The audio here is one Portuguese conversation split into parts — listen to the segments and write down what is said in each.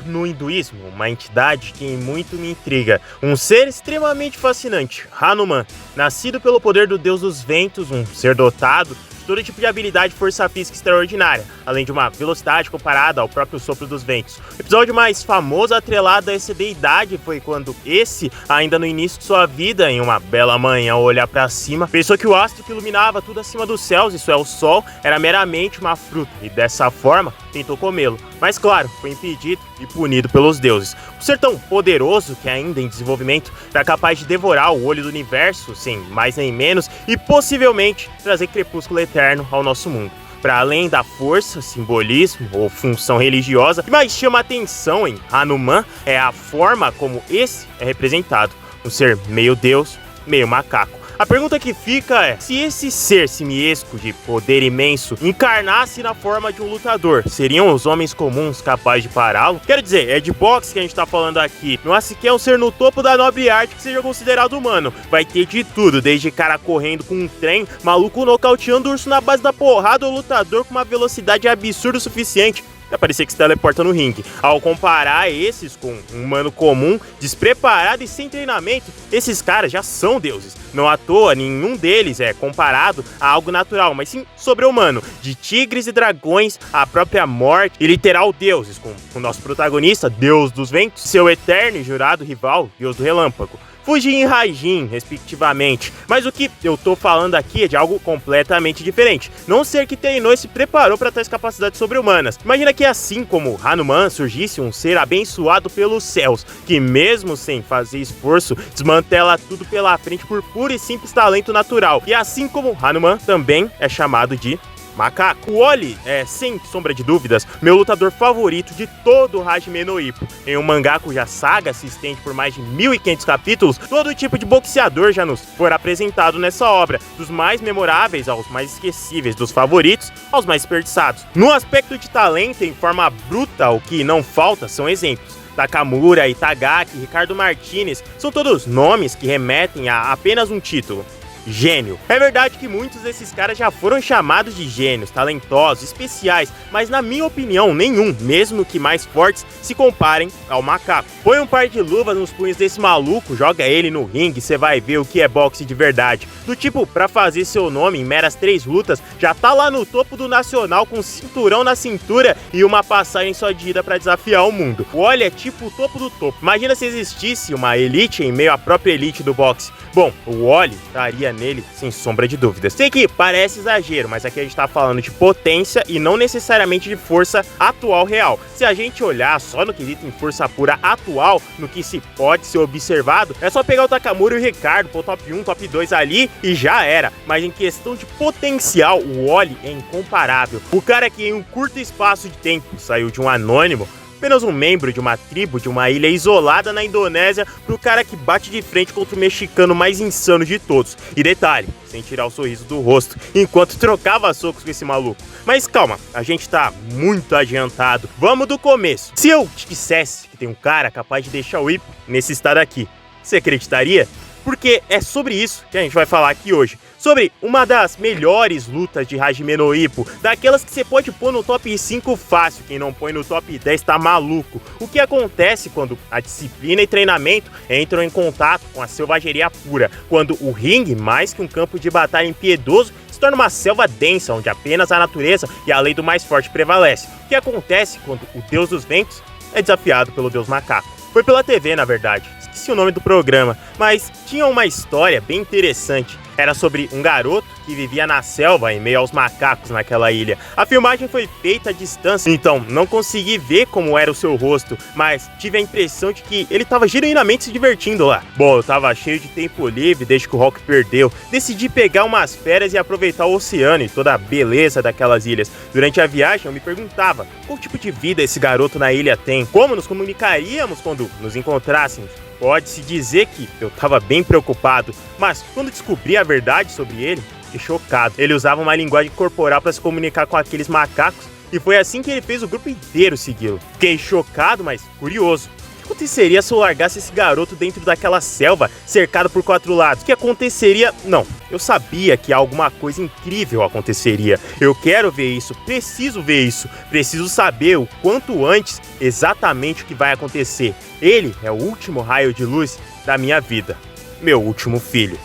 no hinduísmo, uma entidade que muito me intriga. Um ser extremamente fascinante, Hanuman, nascido pelo poder do deus dos ventos, um ser dotado de todo tipo de habilidade e força física extraordinária, além de uma velocidade comparada ao próprio sopro dos ventos. O episódio mais famoso atrelado a essa deidade foi quando esse, ainda no início de sua vida, em uma bela manhã ao olhar para cima, pensou que o astro que iluminava tudo acima dos céus, isso é o sol, era meramente uma fruta, e dessa forma tentou comê-lo. Mas claro, foi impedido e punido pelos deuses. Um ser tão poderoso que ainda em desenvolvimento era capaz de devorar o olho do universo, sem mais nem menos, e possivelmente trazer crepúsculo eterno ao nosso mundo. Para além da força, simbolismo ou função religiosa, o que mais chama a atenção em Hanuman é a forma como esse é representado. Um ser meio deus, meio macaco. A pergunta que fica é, se esse ser simiesco de poder imenso encarnasse na forma de um lutador, seriam os homens comuns capazes de pará-lo? Quero dizer, é de boxe que a gente tá falando aqui, não há sequer um ser no topo da nobre arte que seja considerado humano. Vai ter de tudo, desde cara correndo com um trem, maluco nocauteando o urso na base da porrada ou lutador com uma velocidade absurda o suficiente pra parecer que se teleporta no ringue. Ao comparar esses com um humano comum, despreparado e sem treinamento, esses caras já são deuses. Não à toa, nenhum deles é comparado a algo natural, mas sim sobre-humano. De tigres e dragões, a própria morte e literal deuses, com o nosso protagonista, Deus dos Ventos, seu eterno e jurado rival, Deus do Relâmpago. Fujin e Raijin, respectivamente. Mas o que eu tô falando aqui é de algo completamente diferente. Não um ser que treinou e se preparou para tais capacidades sobre-humanas. Imagina que assim como Hanuman surgisse um ser abençoado pelos céus, que mesmo sem fazer esforço, desmantela tudo pela frente por puro e simples talento natural. E assim como Hanuman também é chamado de macaco. O Oli é, sem sombra de dúvidas, meu lutador favorito de todo o Hajime no Ippo. Em um mangá cuja saga se estende por mais de 1500 capítulos, todo tipo de boxeador já nos foi apresentado nessa obra, dos mais memoráveis aos mais esquecíveis, dos favoritos aos mais desperdiçados. No aspecto de talento em forma bruta, o que não falta são exemplos. Takamura, Itagaki, Ricardo Martinez, são todos nomes que remetem a apenas um título: gênio. É verdade que muitos desses caras já foram chamados de gênios, talentosos, especiais, mas na minha opinião, nenhum, mesmo que mais fortes, se comparem ao macaco. Põe um par de luvas nos punhos desse maluco, joga ele no ringue e você vai ver o que é boxe de verdade. Do tipo, pra fazer seu nome em meras 3 lutas, já tá lá no topo do nacional com um cinturão na cintura e uma passagem só de ida pra desafiar o mundo. O Oli é tipo o topo do topo. Imagina se existisse uma elite em meio à própria elite do boxe. Bom, o Oli estaria nele sem sombra de dúvidas. Sei que parece exagero, mas aqui a gente tá falando de potência e não necessariamente de força atual real. Se a gente olhar só no quesito em força pura atual, no que se pode ser observado, é só pegar o Takamura e o Ricardo, pôr top 1, top 2 ali e já era. Mas em questão de potencial, o Oli é incomparável. O cara que em um curto espaço de tempo saiu de um anônimo, apenas um membro de uma tribo de uma ilha isolada na Indonésia, pro cara que bate de frente contra o mexicano mais insano de todos. E detalhe, sem tirar o sorriso do rosto, enquanto trocava socos com esse maluco. Mas calma, a gente tá muito adiantado. Vamos do começo. Se eu te dissesse que tem um cara capaz de deixar o Ippo nesse estado aqui, você acreditaria? Porque é sobre isso que a gente vai falar aqui hoje. Sobre uma das melhores lutas de Hajime no Ippo, daquelas que você pode pôr no top 5 fácil, quem não põe no top 10 tá maluco. O que acontece quando a disciplina e treinamento entram em contato com a selvageria pura, quando o ringue, mais que um campo de batalha impiedoso, se torna uma selva densa, onde apenas a natureza e a lei do mais forte prevalece. O que acontece quando o Deus dos Ventos é desafiado pelo Deus Macaco. Foi pela TV, na verdade. Esqueci o nome do programa, mas tinha uma história bem interessante. Era sobre um garoto que vivia na selva em meio aos macacos naquela ilha. A filmagem foi feita à distância, então não consegui ver como era o seu rosto, mas tive a impressão de que ele estava genuinamente se divertindo lá. Bom, eu tava cheio de tempo livre desde que o Rock perdeu. Decidi pegar umas férias e aproveitar o oceano e toda a beleza daquelas ilhas. Durante a viagem eu me perguntava qual tipo de vida esse garoto na ilha tem, como nos comunicaríamos quando nos encontrássemos. Pode-se dizer que eu tava bem preocupado, mas quando descobri a verdade sobre ele, fiquei chocado. Ele usava uma linguagem corporal para se comunicar com aqueles macacos e foi assim que ele fez o grupo inteiro segui-lo. Fiquei chocado, mas curioso. O que aconteceria se eu largasse esse garoto dentro daquela selva, cercado por 4 lados? O que aconteceria? Não, eu sabia que alguma coisa incrível aconteceria. Eu quero ver isso, preciso saber o quanto antes exatamente o que vai acontecer. Ele é o último raio de luz da minha vida, meu último filho.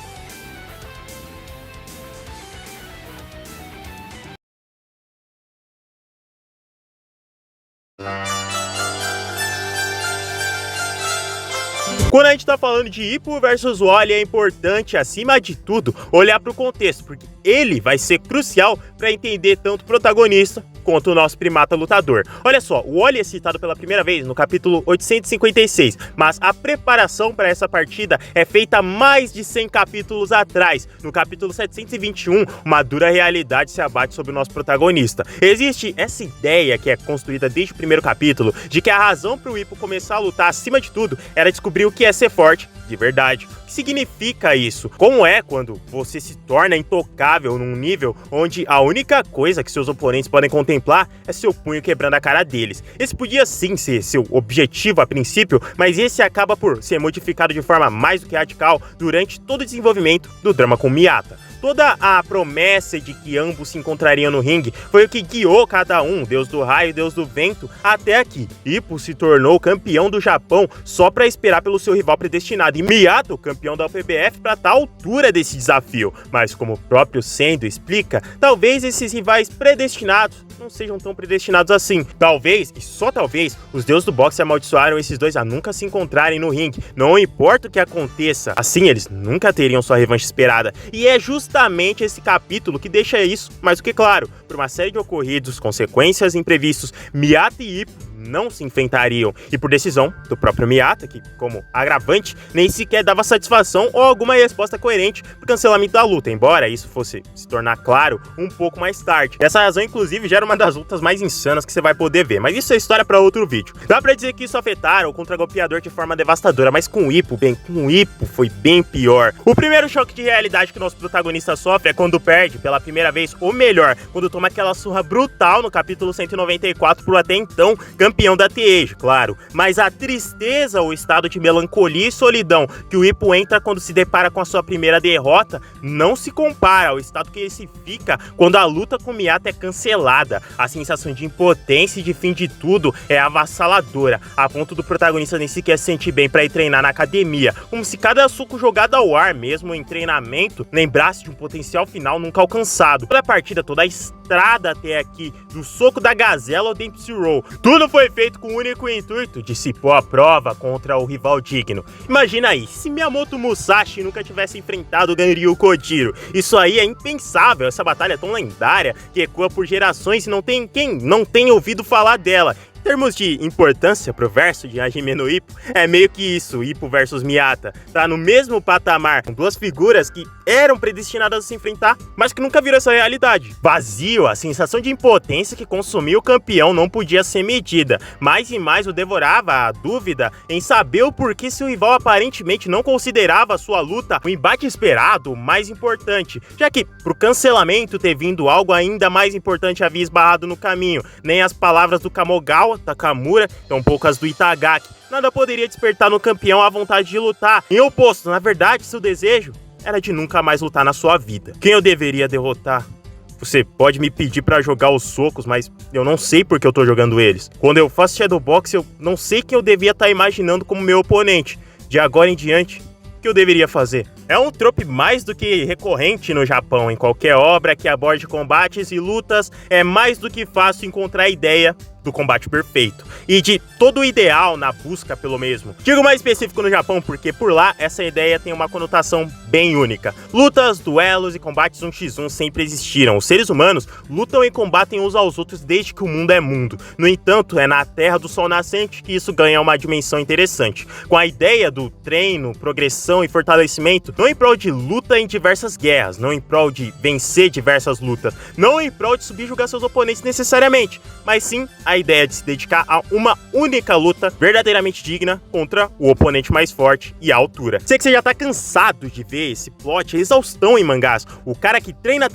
Quando a gente tá falando de Hippo versus Wally, é importante, acima de tudo, olhar para o contexto, porque ele vai ser crucial para entender tanto o protagonista quanto o nosso primata lutador. Olha só, o Wally é citado pela primeira vez no capítulo 856, mas a preparação para essa partida é feita mais de 100 capítulos atrás. No capítulo 721, uma dura realidade se abate sobre o nosso protagonista. Existe essa ideia que é construída desde o primeiro capítulo, de que a razão para o Hippo começar a lutar acima de tudo era descobrir o que é ser forte de verdade. O que significa isso? Como é quando você se torna intocável num nível onde a única coisa que seus oponentes podem contemplar é seu punho quebrando a cara deles? Esse podia sim ser seu objetivo a princípio, mas esse acaba por ser modificado de forma mais do que radical durante todo o desenvolvimento do drama com Miyata. Toda a promessa de que ambos se encontrariam no ringue foi o que guiou cada um, Deus do Raio e Deus do Vento, até aqui. Hippo se tornou campeão do Japão só para esperar pelo seu rival predestinado, e Miyata, campeão da UPBF, para estar à altura desse desafio. Mas como o próprio Sendo explica, talvez esses rivais predestinados não sejam tão predestinados assim. Talvez, e só talvez, os deuses do boxe amaldiçoaram esses dois a nunca se encontrarem no ringue. Não importa o que aconteça, assim eles nunca teriam sua revanche esperada. E é justamente esse capítulo que deixa isso mais do que claro. Por uma série de ocorridos, consequências imprevistos, Miyata e Hippo não se enfrentariam, e por decisão do próprio Miyata, que, como agravante, nem sequer dava satisfação ou alguma resposta coerente pro cancelamento da luta, embora isso fosse se tornar claro um pouco mais tarde. Essa razão, inclusive, gera uma das lutas mais insanas que você vai poder ver, mas isso é história para outro vídeo. Dá pra dizer que isso afetaram o contra-golpeador de forma devastadora, mas com o Hippo foi bem pior. O primeiro choque de realidade que o nosso protagonista sofre é quando perde pela primeira vez, ou melhor, quando toma aquela surra brutal no capítulo 194 pro até então campeão da TEJ, claro. Mas a tristeza, o estado de melancolia e solidão que o Hippo entra quando se depara com a sua primeira derrota não se compara ao estado que ele se fica quando a luta com Miyata é cancelada. A sensação de impotência e de fim de tudo é avassaladora, a ponto do protagonista nem sequer se sentir bem para ir treinar na academia, como se cada soco jogado ao ar, mesmo em treinamento, lembrasse de um potencial final nunca alcançado. Toda a partida, toda a estrada até aqui, do soco da gazela ao Dempsey Roll, tudo foi feito com o único intuito de se pôr à prova contra o rival digno. Imagina aí, se Miyamoto Musashi nunca tivesse enfrentado o Ganryu Kojiro. Isso aí é impensável, essa batalha é tão lendária que ecoa por gerações e não tem quem não tenha ouvido falar dela. Em termos de importância pro verso de Hajime no Ippo, é meio que isso, Ippo versus Miyata. Tá no mesmo patamar, com duas figuras que eram predestinadas a se enfrentar, mas que nunca viram essa realidade. Vazio, a sensação de impotência que consumiu o campeão não podia ser medida. Mais e mais o devorava a dúvida em saber o porquê seu rival aparentemente não considerava a sua luta o embate esperado, o mais importante, já que pro cancelamento ter vindo algo ainda mais importante havia esbarrado no caminho. Nem as palavras do Kamogawa, Takamura, tampouco as do Itagaki, nada poderia despertar no campeão a vontade de lutar. Em oposto, na verdade, seu desejo era de nunca mais lutar na sua vida. Quem eu deveria derrotar? Você pode me pedir pra jogar os socos, mas eu não sei por que eu tô jogando eles. Quando eu faço Shadowbox, eu não sei quem eu devia estar imaginando como meu oponente. De agora em diante, o que eu deveria fazer? É um trope mais do que recorrente no Japão. Em qualquer obra que aborde combates e lutas, é mais do que fácil encontrar a ideia do combate perfeito e de todo o ideal na busca pelo mesmo. Digo mais específico no Japão porque por lá essa ideia tem uma conotação bem única. Lutas, duelos e combates 1x1 sempre existiram. Os seres humanos lutam e combatem uns aos outros desde que o mundo é mundo. No entanto, é na Terra do Sol Nascente que isso ganha uma dimensão interessante, com a ideia do treino, progressão e fortalecimento, não em prol de luta em diversas guerras, não em prol de vencer diversas lutas, não em prol de subjugar seus oponentes necessariamente, mas sim a a ideia de se dedicar a uma única luta verdadeiramente digna contra o oponente mais forte e à altura. Sei que você já tá cansado de ver esse plot, exaustão em mangás. O cara que treina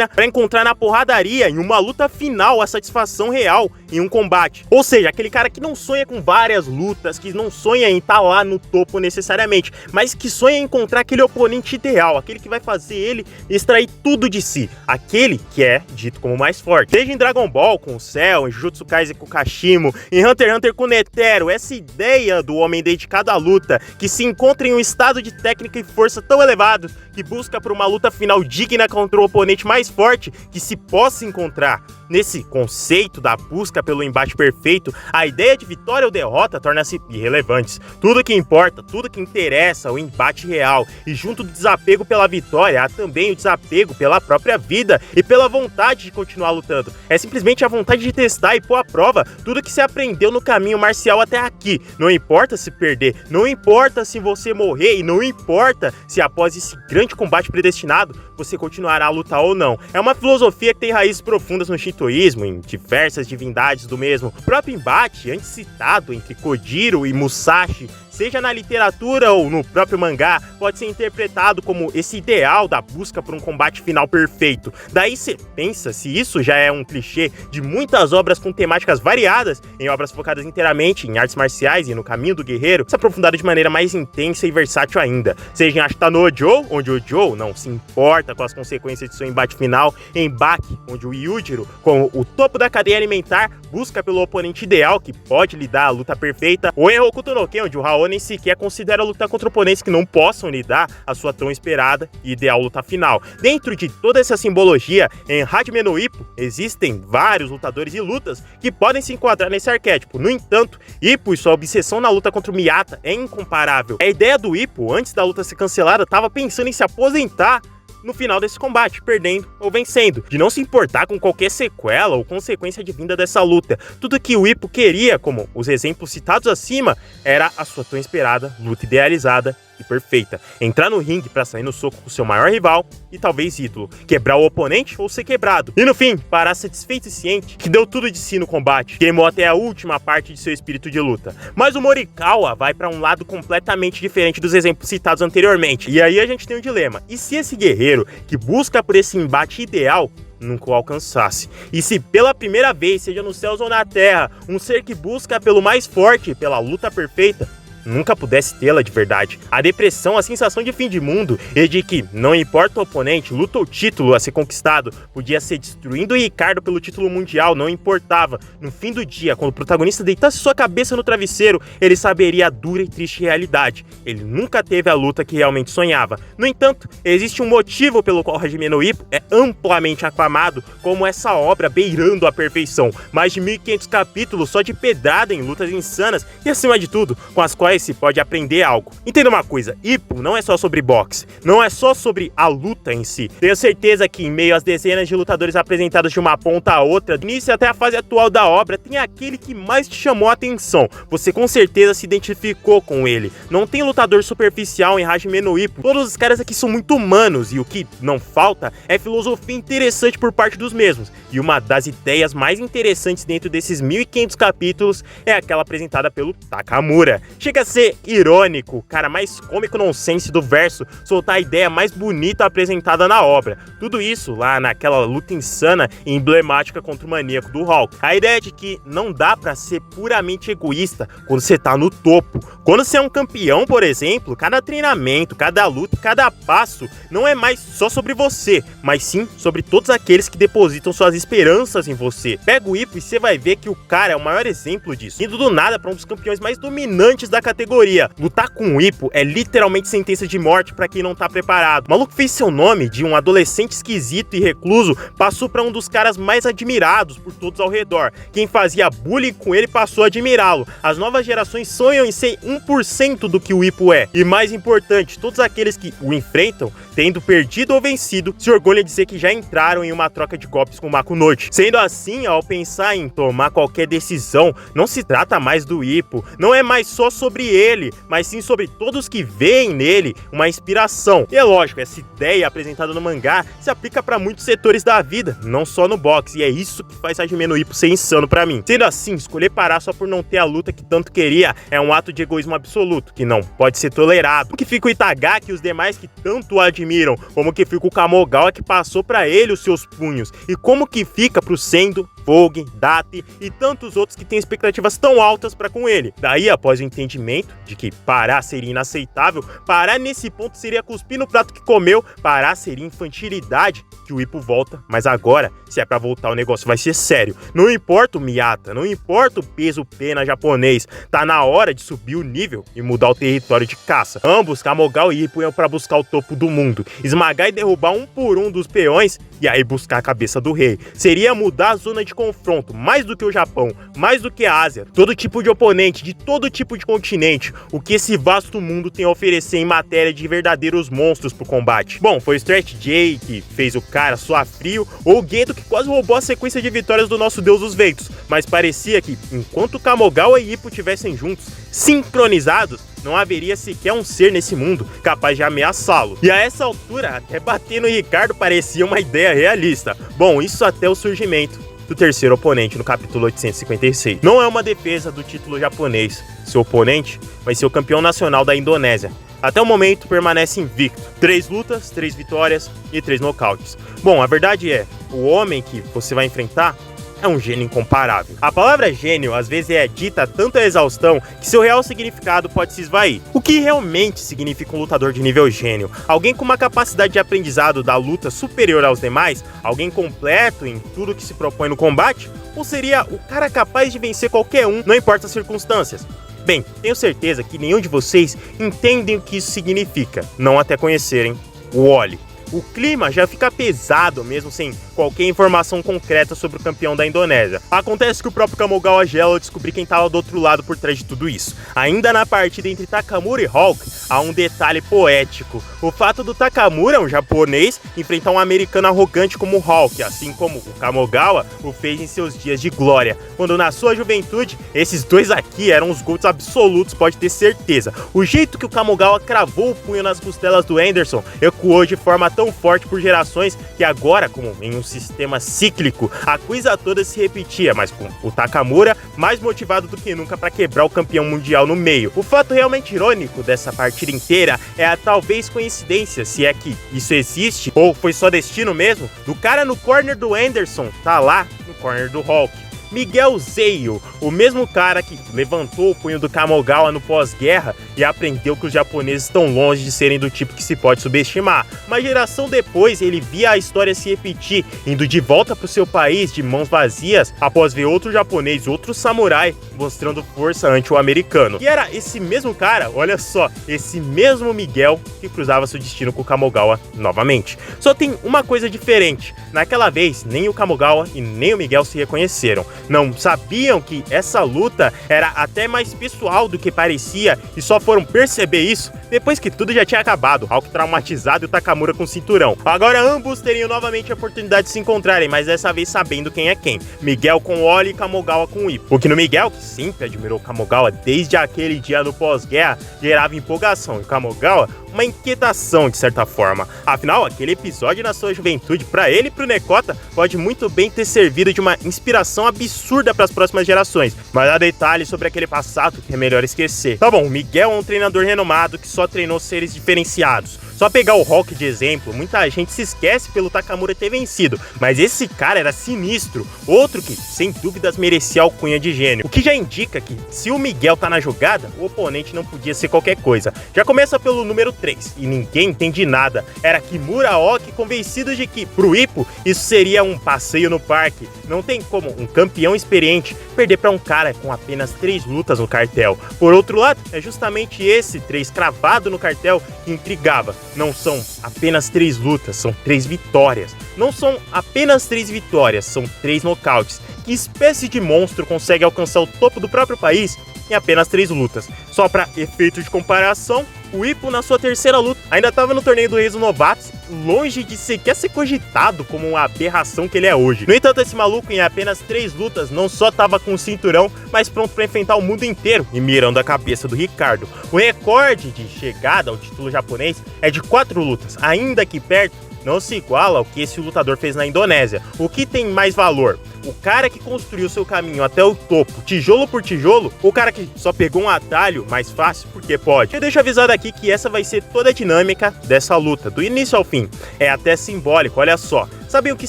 pra encontrar na porradaria em uma luta final a satisfação real em um combate. Ou seja, aquele cara que não sonha com várias lutas, que não sonha em estar lá no topo necessariamente, mas que sonha em encontrar aquele oponente ideal, aquele que vai fazer ele extrair tudo de si, aquele que é dito como o mais forte. Seja em Dragon Ball com o Cell, em Jujutsu Kaisen com o Kashimo, em Hunter x Hunter com o Netero, essa ideia do homem dedicado à luta, que se encontra em um estado de técnica e força tão elevado, que busca por uma luta final digna contra o oponente mais forte que se possa encontrar. Nesse conceito da busca pelo embate perfeito, a ideia de vitória ou derrota torna-se irrelevantes. Tudo que importa, tudo que interessa é o embate real, e junto do desapego pela vitória, há também o desapego pela própria vida e pela vontade de continuar lutando. É simplesmente a vontade de testar e pôr à prova tudo que se aprendeu no caminho marcial até aqui. Não importa se perder, não importa se você morrer, e não importa se após esse grande combate predestinado, você continuará a lutar ou não. É uma filosofia que tem raízes profundas no shintoísmo, em diversas divindades do mesmo. O próprio embate, antes citado entre Kojiro e Musashi, seja na literatura ou no próprio mangá, pode ser interpretado como esse ideal da busca por um combate final perfeito. Daí você pensa se isso já é um clichê de muitas obras com temáticas variadas, em obras focadas inteiramente em artes marciais e no caminho do guerreiro, se aprofundaram de maneira mais intensa e versátil ainda. Seja em Ashita no Joe, onde o Joe não se importa com as consequências de seu embate final, em Baki, onde o Yujiro, como o topo da cadeia alimentar, busca pelo oponente ideal que pode lhe dar a luta perfeita, ou em Hokuto no Ken, onde o Raoni nem sequer considera lutar contra oponentes que não possam lhe dar a sua tão esperada e ideal luta final. Dentro de toda essa simbologia, em Hajime no Ippo, existem vários lutadores e lutas que podem se enquadrar nesse arquétipo. No entanto, Ippo e sua obsessão na luta contra o Miyata é incomparável. A ideia do Ippo, antes da luta ser cancelada, estava pensando em se aposentar no final desse combate, perdendo ou vencendo, de não se importar com qualquer sequela ou consequência advinda dessa luta. Tudo que o Ippo queria, como os exemplos citados acima, era a sua tão esperada luta idealizada e perfeita. Entrar no ringue para sair no soco com seu maior rival e talvez ídolo, quebrar o oponente ou ser quebrado. E no fim, parar satisfeito e ciente que deu tudo de si no combate, queimou até a última parte de seu espírito de luta. Mas o Morikawa vai para um lado completamente diferente dos exemplos citados anteriormente. E aí a gente tem um dilema. E se esse guerreiro que busca por esse embate ideal nunca o alcançasse? E se pela primeira vez, seja nos céus ou na terra, um ser que busca pelo mais forte, pela luta perfeita, nunca pudesse tê-la de verdade? A depressão, a sensação de fim de mundo e de que, não importa o oponente, luta ou título a ser conquistado, podia ser destruindo o Ricardo pelo título mundial, não importava. No fim do dia, quando o protagonista deitasse sua cabeça no travesseiro, ele saberia a dura e triste realidade. Ele nunca teve a luta que realmente sonhava. No entanto, existe um motivo pelo qual Hajime no Ippo é amplamente aclamado como essa obra beirando a perfeição. Mais de 1500 capítulos só de pedrada em lutas insanas e, acima de tudo, com as quais se pode aprender algo. Entenda uma coisa, Ippo não é só sobre boxe, não é só sobre a luta em si. Tenho certeza que em meio às dezenas de lutadores apresentados de uma ponta a outra, do início até a fase atual da obra, tem aquele que mais te chamou a atenção. Você com certeza se identificou com ele. Não tem lutador superficial em Hajime no Ippo. Todos os caras aqui são muito humanos e o que não falta é filosofia interessante por parte dos mesmos. E uma das ideias mais interessantes dentro desses 1500 capítulos é aquela apresentada pelo Takamura. Chega a ser irônico, o cara mais cômico nonsense do verso, soltar a ideia mais bonita apresentada na obra. Tudo isso lá naquela luta insana e emblemática contra o maníaco do Hulk. A ideia de que não dá pra ser puramente egoísta quando você tá no topo. Quando você é um campeão, por exemplo, cada treinamento, cada luta, cada passo não é mais só sobre você, mas sim sobre todos aqueles que depositam suas esperanças em você. Pega o Ippo e você vai ver que o cara é o maior exemplo disso. Indo do nada pra um dos campeões mais dominantes da categoria. Lutar com o Ippo é literalmente sentença de morte pra quem não tá preparado. O maluco fez seu nome de um adolescente esquisito e recluso, passou pra um dos caras mais admirados por todos ao redor. Quem fazia bullying com ele passou a admirá-lo. As novas gerações sonham em ser 1% do que o Ippo é. E mais importante, todos aqueles que o enfrentam, tendo perdido ou vencido, se orgulham de dizer que já entraram em uma troca de golpes com o Makunochi. Sendo assim, ao pensar em tomar qualquer decisão, não se trata mais do Ippo, não é mais só sobre sobre ele, mas sim sobre todos que veem nele uma inspiração. E é lógico, essa ideia apresentada no mangá se aplica para muitos setores da vida, não só no boxe, e é isso que faz Hajime no Ippo ser insano pra mim. Sendo assim, escolher parar só por não ter a luta que tanto queria é um ato de egoísmo absoluto, que não pode ser tolerado. Como que fica o Itagaki e os demais que tanto o admiram? Como que fica o Kamogawa que passou pra ele os seus punhos? E como que fica pro Sendo, Vogue, Date e tantos outros que têm expectativas tão altas para com ele? Daí, após o entendimento de que parar seria inaceitável, parar nesse ponto seria cuspir no prato que comeu, parar seria infantilidade, que o Ippo volta, mas agora, se é pra voltar o negócio vai ser sério. Não importa o Miyata, não importa o peso pena japonês, tá na hora de subir o nível e mudar o território de caça. Ambos, Kamogawa e Ippo, iam pra buscar o topo do mundo, esmagar e derrubar um por um dos peões e aí buscar a cabeça do rei. Seria mudar a zona de confronto, mais do que o Japão, mais do que a Ásia, todo tipo de oponente, de todo tipo de continente, o que esse vasto mundo tem a oferecer em matéria de verdadeiros monstros pro combate. Bom, foi o Stretch J que fez o cara suar frio, ou o Gendo que quase roubou a sequência de vitórias do nosso Deus dos Ventos, mas parecia que, enquanto Kamogawa e Ippo estivessem juntos, sincronizados, não haveria sequer um ser nesse mundo capaz de ameaçá-lo. E a essa altura, até bater no Ricardo parecia uma ideia realista. Bom, isso até o surgimento do terceiro oponente no capítulo 856. Não é uma defesa do título japonês. Seu oponente vai ser o campeão nacional da Indonésia. Até o momento permanece invicto. 3 lutas, 3 vitórias e 3 nocautes. Bom, a verdade é, o homem que você vai enfrentar é um gênio incomparável. A palavra gênio às vezes é dita tanto a exaustão que seu real significado pode se esvair. O que realmente significa um lutador de nível gênio? Alguém com uma capacidade de aprendizado da luta superior aos demais? Alguém completo em tudo que se propõe no combate? Ou seria o cara capaz de vencer qualquer um, não importa as circunstâncias? Bem, tenho certeza que nenhum de vocês entendem o que isso significa, não até conhecerem o Wally. O clima já fica pesado mesmo sem qualquer informação concreta sobre o campeão da Indonésia. Acontece que o próprio Kamogawa gela ao descobrir quem estava do outro lado por trás de tudo isso. Ainda na partida entre Takamura e Hulk, há um detalhe poético. O fato do Takamura, um japonês, enfrentar um americano arrogante como o Hulk, assim como o Kamogawa o fez em seus dias de glória, quando na sua juventude, esses dois aqui eram os GOATs absolutos, pode ter certeza. O jeito que o Kamogawa cravou o punho nas costelas do Anderson ecoou de forma tão forte por gerações que agora, como em um sistema cíclico, a coisa toda se repetia, mas com o Takamura mais motivado do que nunca para quebrar o campeão mundial no meio. O fato realmente irônico dessa partida inteira é a talvez coincidência, se é que isso existe, ou foi só destino mesmo, do cara no corner do Anderson tá lá no corner do Hulk. Miguel Zeio, o mesmo cara que levantou o punho do Kamogawa no pós-guerra e aprendeu que os japoneses estão longe de serem do tipo que se pode subestimar. Uma geração depois, ele via a história se repetir, indo de volta para o seu país de mãos vazias, após ver outro japonês, outro samurai, mostrando força ante o americano. E era esse mesmo cara, olha só, esse mesmo Miguel que cruzava seu destino com o Kamogawa novamente. Só tem uma coisa diferente, naquela vez nem o Kamogawa e nem o Miguel se reconheceram. Não sabiam que essa luta era até mais pessoal do que parecia e só foram perceber isso depois que tudo já tinha acabado, Hulk traumatizado e o Takamura com o cinturão. Agora ambos teriam novamente a oportunidade de se encontrarem, mas dessa vez sabendo quem é quem. Miguel com o Wally e Kamogawa com o Ippo. Porque no Miguel, que sempre admirou o Kamogawa desde aquele dia no pós-guerra, gerava empolgação, e o Kamogawa uma inquietação de certa forma. Afinal, aquele episódio na sua juventude, para ele e pro Nekota, pode muito bem ter servido de uma inspiração absurda para as próximas gerações. Mas há detalhes sobre aquele passado que é melhor esquecer. Tá bom, o Miguel é um treinador renomado que só treinou seres diferenciados. Só pegar o Hulk de exemplo, muita gente se esquece pelo Takamura ter vencido, mas esse cara era sinistro, outro que, sem dúvidas, merecia a alcunha de gênio. O que já indica que, se o Miguel tá na jogada, o oponente não podia ser qualquer coisa. Já começa pelo número 3, e ninguém entende nada. Era Kimura Aoki convencido de que, pro Ippo, isso seria um passeio no parque. Não tem como um campeão experiente perder para um cara com apenas 3 lutas no cartel. Por outro lado, é justamente esse 3 cravado no cartel que intrigava. Não são apenas 3 lutas, são 3 vitórias. Não são apenas 3 vitórias, são 3 nocautes. Que espécie de monstro consegue alcançar o topo do próprio país em apenas 3 lutas? Só para efeito de comparação, o Ippo na sua terceira luta. Ainda estava no torneio do Reis dos Novatos, longe de sequer ser cogitado como uma aberração que ele é hoje. No entanto, esse maluco em apenas 3 lutas não só estava com o cinturão, mas pronto para enfrentar o mundo inteiro e mirando a cabeça do Ricardo. O recorde de chegada ao título japonês é de 4 lutas, ainda que perto, não se iguala ao que esse lutador fez na Indonésia. O que tem mais valor? O cara que construiu seu caminho até o topo, tijolo por tijolo, o cara que só pegou um atalho mais fácil porque pode. Eu deixo avisado aqui que essa vai ser toda a dinâmica dessa luta, do início ao fim. É até simbólico, olha só. Sabem o que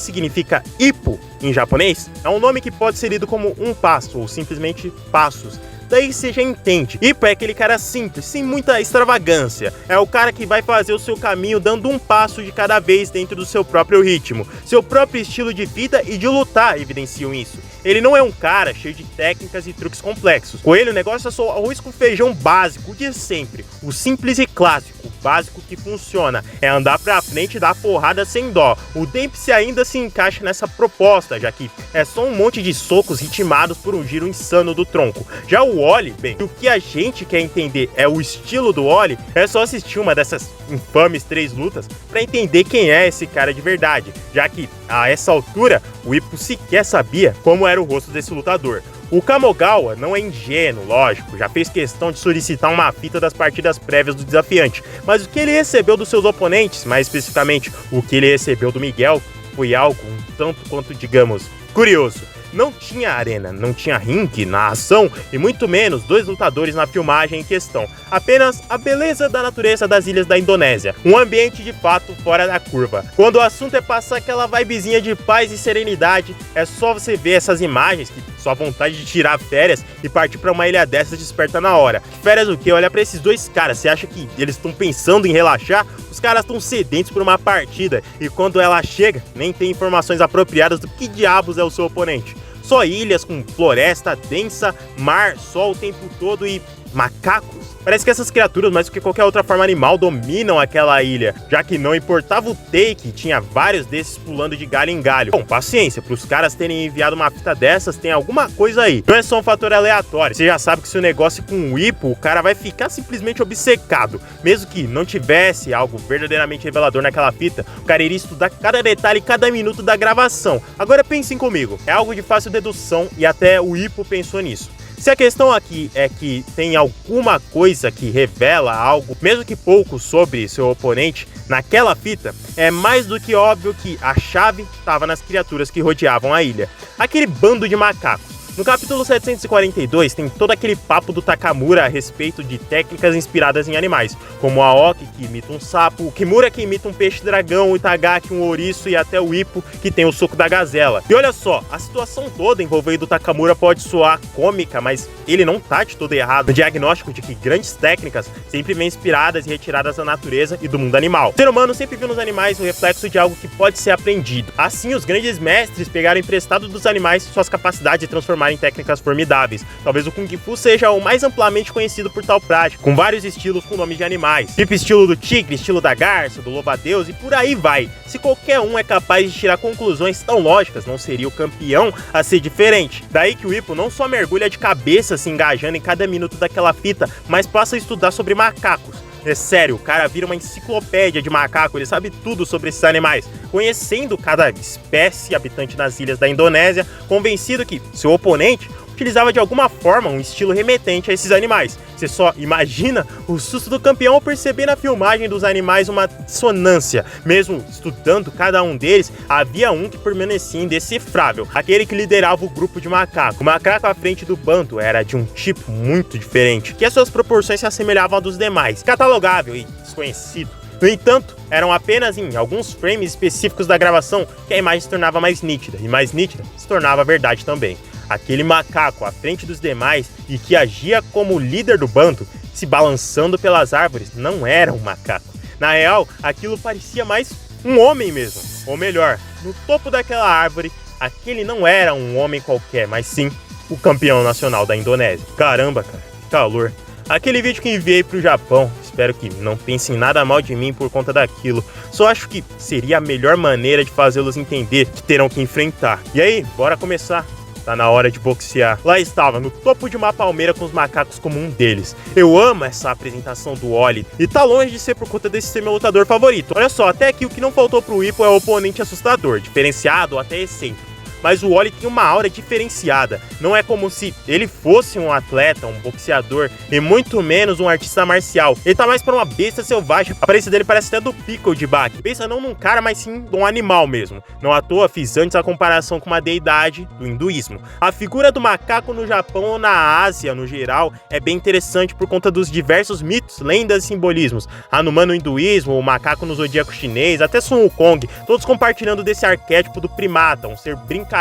significa Ippo em japonês? É um nome que pode ser lido como um passo ou simplesmente passos. Daí você já entende. Ippo é aquele cara simples, sem muita extravagância. É o cara que vai fazer o seu caminho dando um passo de cada vez dentro do seu próprio ritmo. Seu próprio estilo de vida e de lutar evidenciam isso. Ele não é um cara cheio de técnicas e truques complexos. Com ele o negócio é só arroz com feijão básico, o de sempre. O simples e clássico, o básico que funciona. É andar pra frente e dar porrada sem dó. O Dempsey ainda se encaixa nessa proposta, já que é só um monte de socos ritmados por um giro insano do tronco. Já o Wally, bem, o que a gente quer entender é o estilo do Wally, é só assistir uma dessas infames 3 lutas pra entender quem é esse cara de verdade, já que a essa altura o Ippo sequer sabia como era o rosto desse lutador. O Kamogawa não é ingênuo, lógico, já fez questão de solicitar uma fita das partidas prévias do desafiante, mas o que ele recebeu dos seus oponentes, mais especificamente o que ele recebeu do Miguel, foi algo um tanto quanto, digamos, curioso. Não tinha arena, não tinha ringue na ação e muito menos 2 lutadores na filmagem em questão. Apenas a beleza da natureza das ilhas da Indonésia. Um ambiente de fato fora da curva. Quando o assunto é passar aquela vibezinha de paz e serenidade, é só você ver essas imagens que sua vontade de tirar férias e partir pra uma ilha dessas desperta na hora. Férias o quê? Olha pra esses 2 caras, você acha que eles estão pensando em relaxar? Os caras estão sedentos por uma partida e quando ela chega, nem tem informações apropriadas do que diabos é o seu oponente. Só ilhas com floresta densa, mar, sol o tempo todo e macacos. Parece que essas criaturas, mais do que qualquer outra forma animal, dominam aquela ilha, já que não importava o take, tinha vários desses pulando de galho em galho. Bom, paciência, para os caras terem enviado uma fita dessas, tem alguma coisa aí. Não é só um fator aleatório, você já sabe que se o negócio com o Ippo, o cara vai ficar simplesmente obcecado. Mesmo que não tivesse algo verdadeiramente revelador naquela fita, o cara iria estudar cada detalhe, cada minuto da gravação. Agora pensem comigo, é algo de fácil dedução e até o Ippo pensou nisso. Se a questão aqui é que tem alguma coisa que revela algo, mesmo que pouco, sobre seu oponente naquela fita, é mais do que óbvio que a chave estava nas criaturas que rodeavam a ilha. Aquele bando de macacos. No capítulo 742 tem todo aquele papo do Takamura a respeito de técnicas inspiradas em animais, como a Oki, que imita um sapo, o Kimura, que imita um peixe-dragão, o Itagaki, um ouriço, e até o Ippo, que tem o soco da gazela. E olha só, a situação toda envolvendo o Takamura pode soar cômica, mas ele não tá de todo errado no diagnóstico de que grandes técnicas sempre vêm inspiradas e retiradas da natureza e do mundo animal. O ser humano sempre viu nos animais o reflexo de algo que pode ser aprendido. Assim, os grandes mestres pegaram emprestado dos animais suas capacidades de transformar em técnicas formidáveis. Talvez o Kung Fu seja o mais amplamente conhecido por tal prática, com vários estilos com nomes de animais, tipo estilo do tigre, estilo da garça, do louva-a-Deus e por aí vai. Se qualquer um é capaz de tirar conclusões tão lógicas, não seria o campeão a ser diferente. Daí que o Ippo não só mergulha de cabeça se engajando em cada minuto daquela fita, mas passa a estudar sobre macacos. É sério, o cara vira uma enciclopédia de macaco, ele sabe tudo sobre esses animais, conhecendo cada espécie habitante das ilhas da Indonésia, convencido que seu oponente utilizava de alguma forma um estilo remetente a esses animais. Você só imagina o susto do campeão ao perceber na filmagem dos animais uma dissonância. Mesmo estudando cada um deles, havia um que permanecia indecifrável, aquele que liderava o grupo de macacos. O macaco à frente do bando era de um tipo muito diferente, que as suas proporções se assemelhavam a dos demais, catalogável e desconhecido. No entanto, eram apenas em alguns frames específicos da gravação que a imagem se tornava mais nítida, e mais nítida se tornava verdade também. Aquele macaco à frente dos demais e que agia como líder do bando, se balançando pelas árvores, não era um macaco. Na real, aquilo parecia mais um homem mesmo. Ou melhor, no topo daquela árvore, aquele não era um homem qualquer, mas sim o campeão nacional da Indonésia. Caramba, cara, que calor. Aquele vídeo que enviei pro Japão, espero que não pensem nada mal de mim por conta daquilo. Só acho que seria a melhor maneira de fazê-los entender que terão que enfrentar. E aí, bora começar. tá na hora de boxear. Lá estava, no topo de uma palmeira com os macacos como um deles. Eu amo essa apresentação do Wally, e tá longe de ser por conta desse ser meu lutador favorito. Olha só, até aqui o que não faltou pro Hippo é o oponente assustador, diferenciado ou até excêntrico. Mas o Wally tem uma aura diferenciada. Não é como se ele fosse um atleta, um boxeador, e muito menos um artista marcial. Ele tá mais pra uma besta selvagem. A aparência dele parece até do Piccolo de Baki. Pensa não num cara, mas sim num animal mesmo. Não à toa fiz antes a comparação com uma deidade do hinduísmo. A figura do macaco no Japão ou na Ásia, no geral, é bem interessante por conta dos diversos mitos, lendas e simbolismos. Hanuman no hinduísmo, o macaco no zodíaco chinês, até Sun Wukong, todos compartilhando desse arquétipo do primata, um ser brincalhão,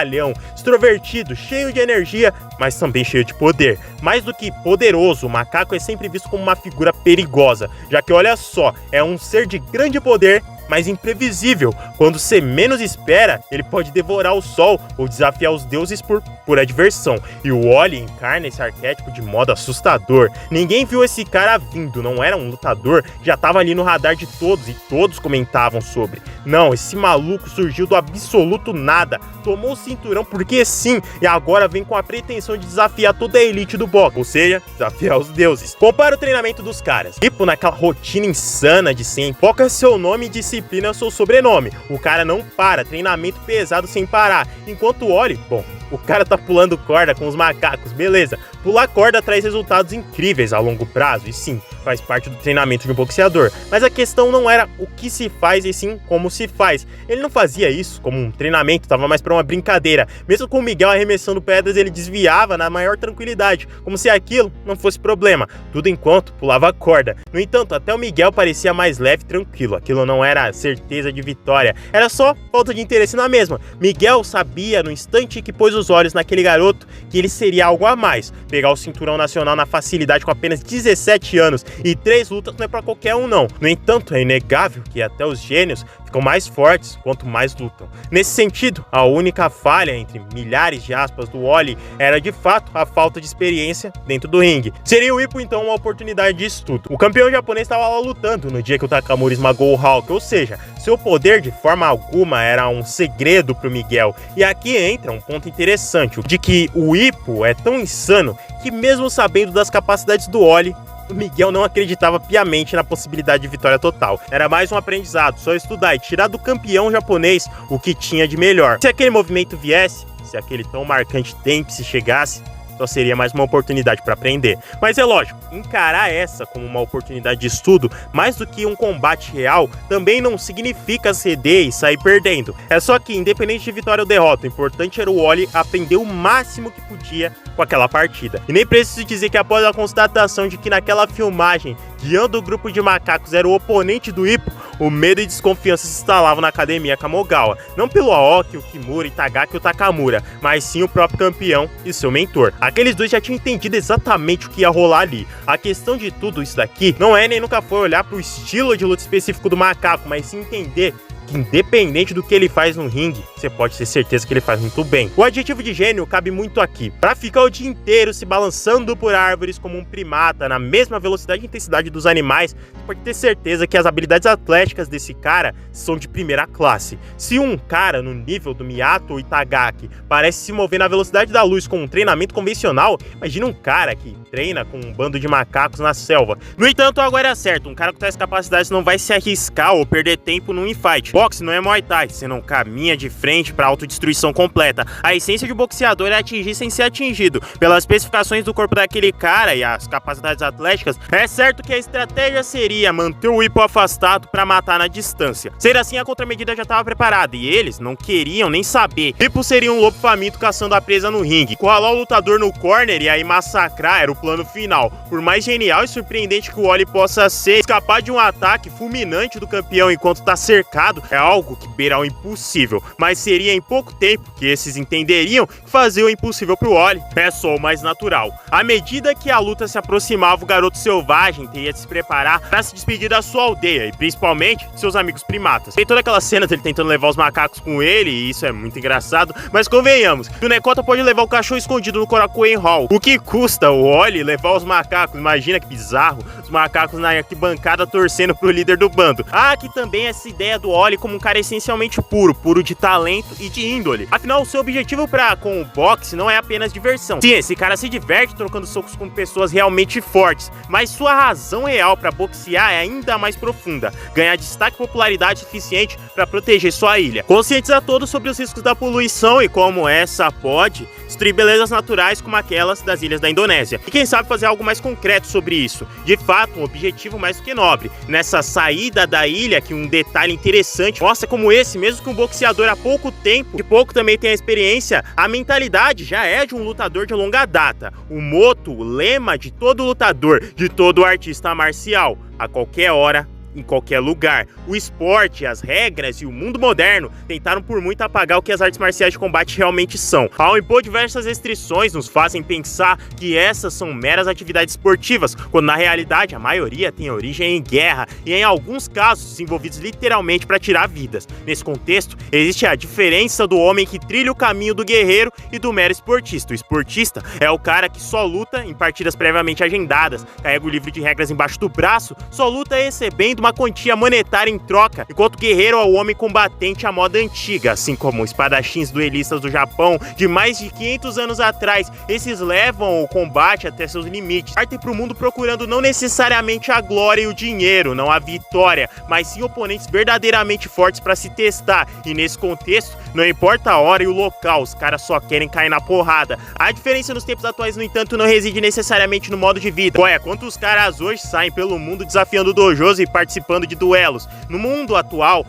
extrovertido, cheio de energia, mas também cheio de poder. Mais do que poderoso, o macaco é sempre visto como uma figura perigosa, já que, olha só, é um ser de grande poder, mas imprevisível. Quando você menos espera, ele pode devorar o sol ou desafiar os deuses por pura diversão. E o Wally encarna esse arquétipo de modo assustador. Ninguém viu esse cara vindo, não era um lutador, já tava ali no radar de todos e todos comentavam sobre. Não, esse maluco surgiu do absoluto nada, tomou o cinturão porque sim, e agora vem com a pretensão de desafiar toda a elite do boxe, ou seja, desafiar os deuses. Compara o treinamento dos caras, tipo naquela rotina insana de sempre, foca seu nome e disciplina é seu sobrenome. O cara não para, treinamento pesado sem parar. Enquanto o Wally, bom, o cara tá pulando corda com os macacos, beleza. Pular corda traz resultados incríveis a longo prazo, e sim, faz parte do treinamento de um boxeador. Mas a questão não era o que se faz, e sim como se faz. Ele não fazia isso como um treinamento, tava mais pra uma brincadeira. Mesmo com o Miguel arremessando pedras, ele desviava na maior tranquilidade, como se aquilo não fosse problema. Tudo enquanto pulava a corda. No entanto, até o Miguel parecia mais leve e tranquilo. Aquilo não era certeza de vitória, era só falta de interesse na mesma. Miguel sabia no instante que pôs os olhos naquele garoto que ele seria algo a mais. Pegar o cinturão nacional na facilidade com apenas 17 anos e 3 lutas não é pra qualquer um não. No entanto, é inegável que até os gênios ficam mais fortes quanto mais lutam. Nesse sentido, a única falha, entre milhares de aspas, do Wally era de fato a falta de experiência dentro do ringue. Seria o Hippo então uma oportunidade de estudo. O campeão japonês estava lá lutando no dia que o Takamura esmagou o Hulk, ou seja, seu poder de forma alguma era um segredo pro Miguel. E aqui entra um ponto interessante, de que o Hippo é tão insano que mesmo sabendo das capacidades do Wally, o Miguel não acreditava piamente na possibilidade de vitória total. Era mais um aprendizado, só estudar e tirar do campeão japonês o que tinha de melhor. Se aquele movimento viesse, se aquele tão marcante Dempsey chegasse, só seria mais uma oportunidade para aprender. Mas é lógico, encarar essa como uma oportunidade de estudo, mais do que um combate real, também não significa ceder e sair perdendo. É só que, independente de vitória ou derrota, o importante era o Wally aprender o máximo que podia com aquela partida. E nem preciso dizer que após a constatação de que naquela filmagem, guiando o grupo de macacos era o oponente do Hippo, o medo e desconfiança se instalavam na academia Kamogawa. Não pelo Aoki, o Kimura, Itagaki e o Takamura, mas sim o próprio campeão e seu mentor. Aqueles dois já tinham entendido exatamente o que ia rolar ali. A questão de tudo isso daqui não é nem nunca foi olhar pro estilo de luta específico do macaco, mas sim entender que independente do que ele faz no ringue, você pode ter certeza que ele faz muito bem. O adjetivo de gênio cabe muito aqui. Pra ficar o dia inteiro se balançando por árvores como um primata, na mesma velocidade e intensidade dos animais, você pode ter certeza que as habilidades atléticas desse cara são de primeira classe. Se um cara no nível do Miyato ou Itagaki parece se mover na velocidade da luz com um treinamento convencional, imagina um cara que treina com um bando de macacos na selva. No entanto, agora é certo, um cara com tais capacidades não vai se arriscar ou perder tempo num infight. Boxe não é Muay Thai, você não caminha de frente para autodestruição completa. A essência de boxeador é atingir sem ser atingido. Pelas especificações do corpo daquele cara e as capacidades atléticas, é certo que a estratégia seria manter o Hippo afastado para matar na distância. Ser assim, a contramedida já estava preparada e eles não queriam nem saber. Hippo seria um lobo faminto caçando a presa no ringue. Encurralar o lutador no corner e aí massacrar era o plano final. Por mais genial e surpreendente que o Wally possa ser, escapar de um ataque fulminante do campeão enquanto está cercado é algo que beira o impossível, mas seria em pouco tempo que esses entenderiam que fazer o impossível pro Wally é só o mais natural. À medida que a luta se aproximava, o garoto selvagem teria de se preparar para se despedir da sua aldeia e principalmente de seus amigos primatas. Tem toda aquela cena dele tentando levar os macacos com ele e isso é muito engraçado, mas convenhamos, o Nekota pode levar o cachorro escondido no Korakuen Hall. O que custa o Wally levar os macacos? Imagina que bizarro, os macacos na arquibancada torcendo pro líder do bando. Ah, que também essa ideia do Wally Wally como um cara essencialmente puro de talento e de índole. Afinal, o seu objetivo com o boxe não é apenas diversão. Sim, esse cara se diverte trocando socos com pessoas realmente fortes, mas sua razão real para boxear é ainda mais profunda: ganhar destaque e popularidade suficiente para proteger sua ilha. Conscientizar todos sobre os riscos da poluição e como essa pode destruir belezas naturais como aquelas das ilhas da Indonésia. E quem sabe fazer algo mais concreto sobre isso. De fato, um objetivo mais do que nobre. Nessa saída da ilha, que um detalhe interessante mostra como esse, mesmo que um boxeador há pouco tempo, que pouco também tem a experiência, a mentalidade já é de um lutador de longa data. O moto, o lema de todo lutador, de todo artista marcial: a qualquer hora, em qualquer lugar. O esporte, as regras e o mundo moderno tentaram por muito apagar o que as artes marciais de combate realmente são. Ao impor diversas restrições, nos fazem pensar que essas são meras atividades esportivas, quando na realidade a maioria tem origem em guerra e em alguns casos desenvolvidos literalmente para tirar vidas. Nesse contexto, existe a diferença do homem que trilha o caminho do guerreiro e do mero esportista. O esportista é o cara que só luta em partidas previamente agendadas, carrega o livro de regras embaixo do braço, só luta recebendo uma quantia monetária em troca, enquanto o guerreiro é o homem combatente à moda antiga, assim como espadachins duelistas do Japão de mais de 500 anos atrás. Esses levam o combate até seus limites, partem pro mundo procurando não necessariamente a glória e o dinheiro, não a vitória, mas sim oponentes verdadeiramente fortes para se testar. E nesse contexto, não importa a hora e o local, os caras só querem cair na porrada. A diferença nos tempos atuais, no entanto, não reside necessariamente no modo de vida. Olha, quantos caras hoje saem pelo mundo desafiando dojos e participando de duelos. No mundo atual,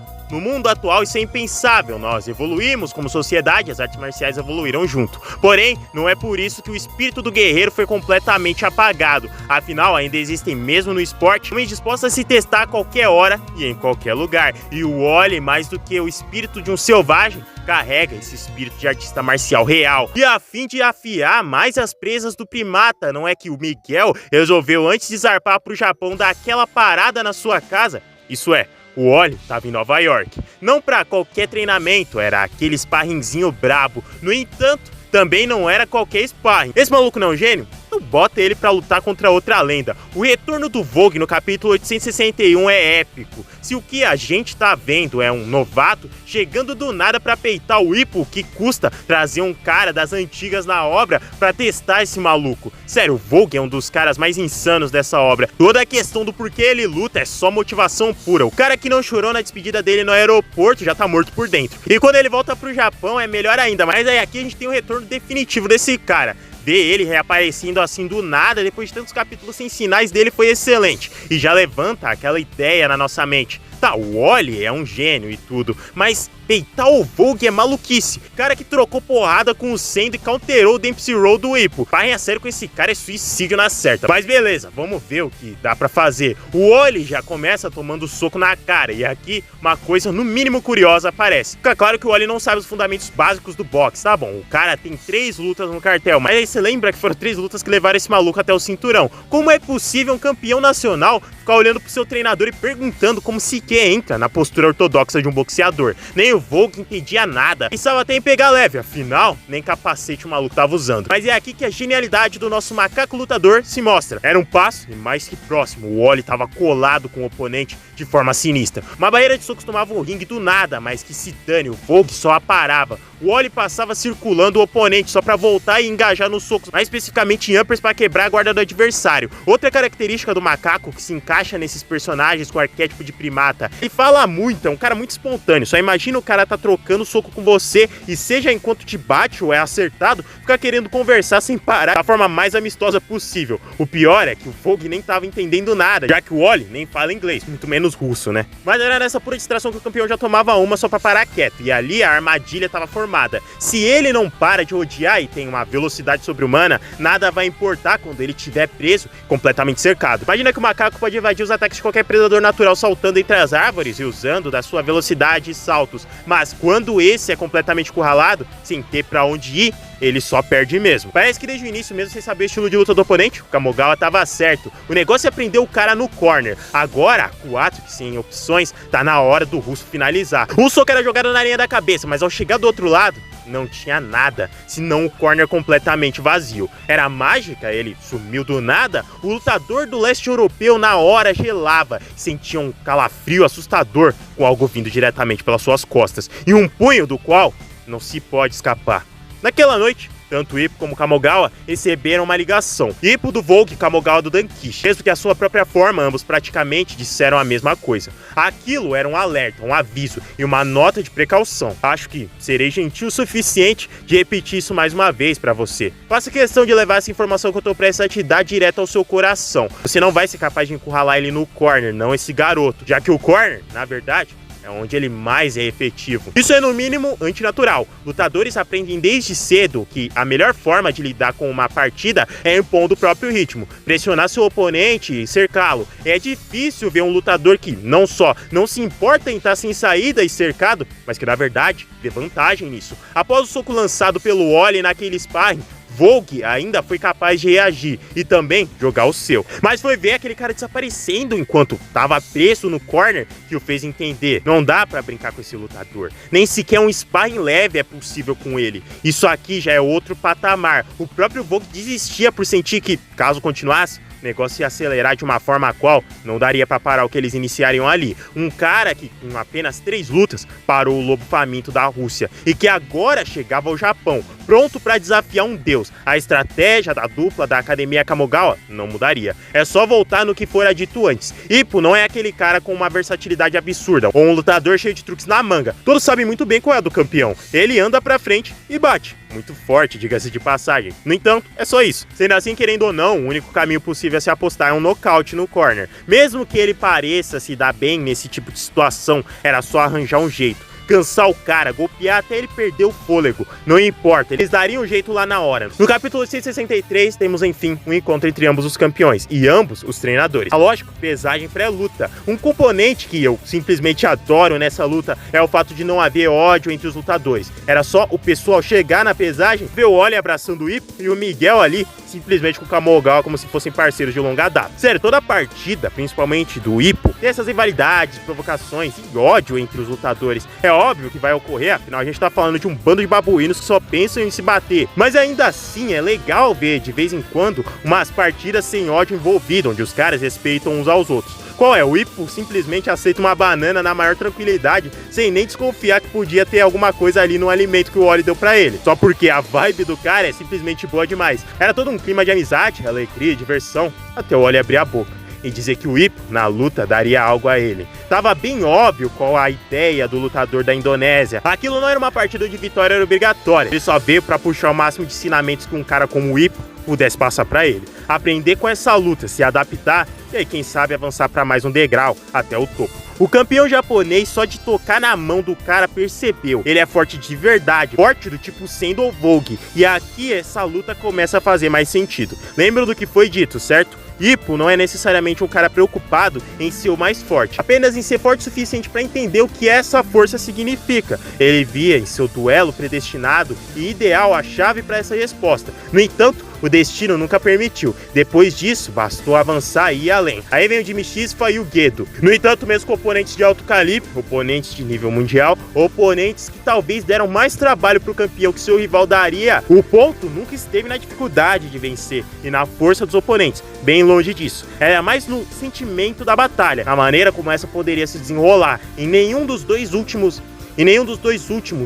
isso é impensável. Nós evoluímos como sociedade, as artes marciais evoluíram junto. Porém, não é por isso que o espírito do guerreiro foi completamente apagado. Afinal, ainda existem, mesmo no esporte, homens dispostos a se testar a qualquer hora e em qualquer lugar. E o Wally, mais do que o espírito de um selvagem, carrega esse espírito de artista marcial real. E a fim de afiar mais as presas do primata, não é que o Miguel resolveu, antes de zarpar pro Japão, dar aquela parada na sua casa? Isso é, o Wally estava em Nova York. Não para qualquer treinamento, era aquele sparringzinho brabo. No entanto, também não era qualquer sparring. Esse maluco não é um gênio? Então bota ele pra lutar contra outra lenda. O retorno do Vogue no capítulo 861 é épico. Se o que a gente tá vendo é um novato chegando do nada pra peitar o Ippo, que custa trazer um cara das antigas na obra pra testar esse maluco. Sério, o Vogue é um dos caras mais insanos dessa obra. Toda a questão do porquê ele luta é só motivação pura. O cara que não chorou na despedida dele no aeroporto já tá morto por dentro. E quando ele volta pro Japão é melhor ainda, mas aí aqui a gente tem o retorno definitivo desse cara. Ver ele reaparecendo assim do nada, depois de tantos capítulos sem sinais dele, foi excelente. E já levanta aquela ideia na nossa mente. Tá, o Wally é um gênio e tudo, mas peitar o Vogue é maluquice. Cara que trocou porrada com o Sendo e counterou o Dempsey Roll do Ippo. Parem a sério com esse cara, é suicídio na certa. Mas beleza, vamos ver o que dá pra fazer. O Wally já começa tomando soco na cara, e aqui uma coisa no mínimo curiosa aparece. Fica claro que o Wally não sabe os fundamentos básicos do boxe, tá bom? O cara tem 3 lutas no cartel, mas aí você lembra que foram 3 lutas que levaram esse maluco até o cinturão. Como é possível um campeão nacional ficar olhando pro seu treinador e perguntando como sequer entra na postura ortodoxa de um boxeador? Nem o Vogue entendia nada, pensava até em pegar leve, afinal, nem capacete o maluco tava usando. Mas é aqui que a genialidade do nosso macaco lutador se mostra. Era um passo e mais que próximo, o Wally tava colado com o oponente de forma sinistra. Uma barreira de socos tomava o ringue do nada, mas que se dane, o Vogue só aparava. O Wally passava circulando o oponente só pra voltar e engajar nos socos, mais especificamente em uppers pra quebrar a guarda do adversário. Outra característica do macaco que se encaixa nesses personagens com o arquétipo de primata, ele fala muito, é um cara muito espontâneo. Só imagina o cara tá trocando soco com você e seja enquanto te bate ou é acertado, fica querendo conversar sem parar da forma mais amistosa possível. O pior é que o Vogue nem tava entendendo nada, já que o Wally nem fala inglês, muito menos russo, né? Mas era nessa pura distração que o campeão já tomava uma só pra parar quieto, e ali a armadilha tava formada. Se ele não para de odiar e tem uma velocidade sobre-humana, nada vai importar quando ele estiver preso, completamente cercado. Imagina que o macaco pode evadir os ataques de qualquer predador natural saltando entre as árvores e usando da sua velocidade e saltos, mas quando esse é completamente encurralado, sem ter pra onde ir, ele só perde mesmo. Parece que desde o início, mesmo sem saber o estilo de luta do oponente, o Kamigawa tava certo. O negócio é prender o cara no corner. Agora, a 4, que sem opções, tá na hora do russo finalizar. Um soco era jogado na linha da cabeça, mas ao chegar do outro lado, não tinha nada, senão o corner completamente vazio. Era mágica? Ele sumiu do nada? O lutador do leste europeu na hora gelava, sentia um calafrio assustador com algo vindo diretamente pelas suas costas, e um punho do qual não se pode escapar. Naquela noite, tanto Ippo como Kamigawa receberam uma ligação. Ippo do Vogue e Kamigawa do Dankishi. Mesmo que a sua própria forma, ambos praticamente disseram a mesma coisa. Aquilo era um alerta, um aviso e uma nota de precaução. Acho que serei gentil o suficiente de repetir isso mais uma vez pra você. Faça questão de levar essa informação que eu tô prestes a te dar direto ao seu coração. Você não vai ser capaz de encurralar ele no corner, não esse garoto. Já que o corner, na verdade, é onde ele mais é efetivo. Isso é no mínimo antinatural. Lutadores aprendem desde cedo que a melhor forma de lidar com uma partida é impondo o próprio ritmo, pressionar seu oponente e cercá-lo. É difícil ver um lutador que não só não se importa em estar sem saída e cercado, mas que na verdade vê vantagem nisso. Após o soco lançado pelo Oli naquele sparring, Vogue ainda foi capaz de reagir e também jogar o seu. Mas foi ver aquele cara desaparecendo enquanto tava preso no corner que o fez entender. Não dá pra brincar com esse lutador. Nem sequer um sparring leve é possível com ele. Isso aqui já é outro patamar. O próprio Vogue desistia por sentir que, caso continuasse, o negócio ia acelerar de uma forma a qual não daria pra parar o que eles iniciariam ali. Um cara que, com apenas 3 lutas, parou o lobo faminto da Rússia e que agora chegava ao Japão, pronto pra desafiar um deus. A estratégia da dupla da Academia Kamigawa não mudaria. É só voltar no que fora dito antes. Ippo não é aquele cara com uma versatilidade absurda ou um lutador cheio de truques na manga. Todos sabem muito bem qual é a do campeão. Ele anda pra frente e bate. Muito forte, diga-se de passagem. No entanto, é só isso. Sendo assim, querendo ou não, o único caminho possível a se apostar é um nocaute no corner. Mesmo que ele pareça se dar bem nesse tipo de situação, era só arranjar um jeito. Cansar o cara, golpear até ele perder o fôlego. Não importa, eles dariam um jeito lá na hora. No capítulo 163, temos enfim um encontro entre ambos os campeões e ambos os treinadores. Lógico, pesagem pré-luta. Um componente que eu simplesmente adoro nessa luta é o fato de não haver ódio entre os lutadores. Era só o pessoal chegar na pesagem, ver o Oli abraçando o Ippo e o Miguel ali simplesmente com o Kamigawa como se fossem parceiros de longa data. Sério, toda a partida, principalmente do Ippo, tem essas rivalidades, provocações e ódio entre os lutadores. É óbvio que vai ocorrer, afinal a gente tá falando de um bando de babuínos que só pensam em se bater. Mas ainda assim é legal ver de vez em quando umas partidas sem ódio envolvido, onde os caras respeitam uns aos outros. Qual é? O Ippo simplesmente aceita uma banana na maior tranquilidade, sem nem desconfiar que podia ter alguma coisa ali no alimento que o Oli deu pra ele. Só porque a vibe do cara é simplesmente boa demais. Era todo um clima de amizade, alegria, diversão, até o Oli abrir a boca e dizer que o Ippo, na luta, daria algo a ele. Tava bem óbvio qual a ideia do lutador da Indonésia. Aquilo não era uma partida de vitória obrigatória. Ele só veio pra puxar o máximo de ensinamentos que um cara como o Ippo pudesse passar pra ele. Aprender com essa luta, se adaptar e aí quem sabe avançar pra mais um degrau até o topo. O campeão japonês, só de tocar na mão do cara, percebeu. Ele é forte de verdade, forte do tipo Sendo ou Vogue. E aqui essa luta começa a fazer mais sentido. Lembram do que foi dito, certo? Ippo não é necessariamente um cara preocupado em ser o mais forte, apenas em ser forte o suficiente para entender o que essa força significa. Ele via em seu duelo predestinado e ideal a chave para essa resposta. No entanto, o destino nunca permitiu. Depois disso, bastou avançar e ir além. Aí vem o Jimmy Chispa e o Gedo. No entanto, mesmo com oponentes de alto calibre, oponentes de nível mundial, oponentes que talvez deram mais trabalho pro campeão que seu rival daria, o ponto nunca esteve na dificuldade de vencer e na força dos oponentes. Bem longe disso. Era mais no sentimento da batalha, na maneira como essa poderia se desenrolar. Em nenhum dos dois últimos,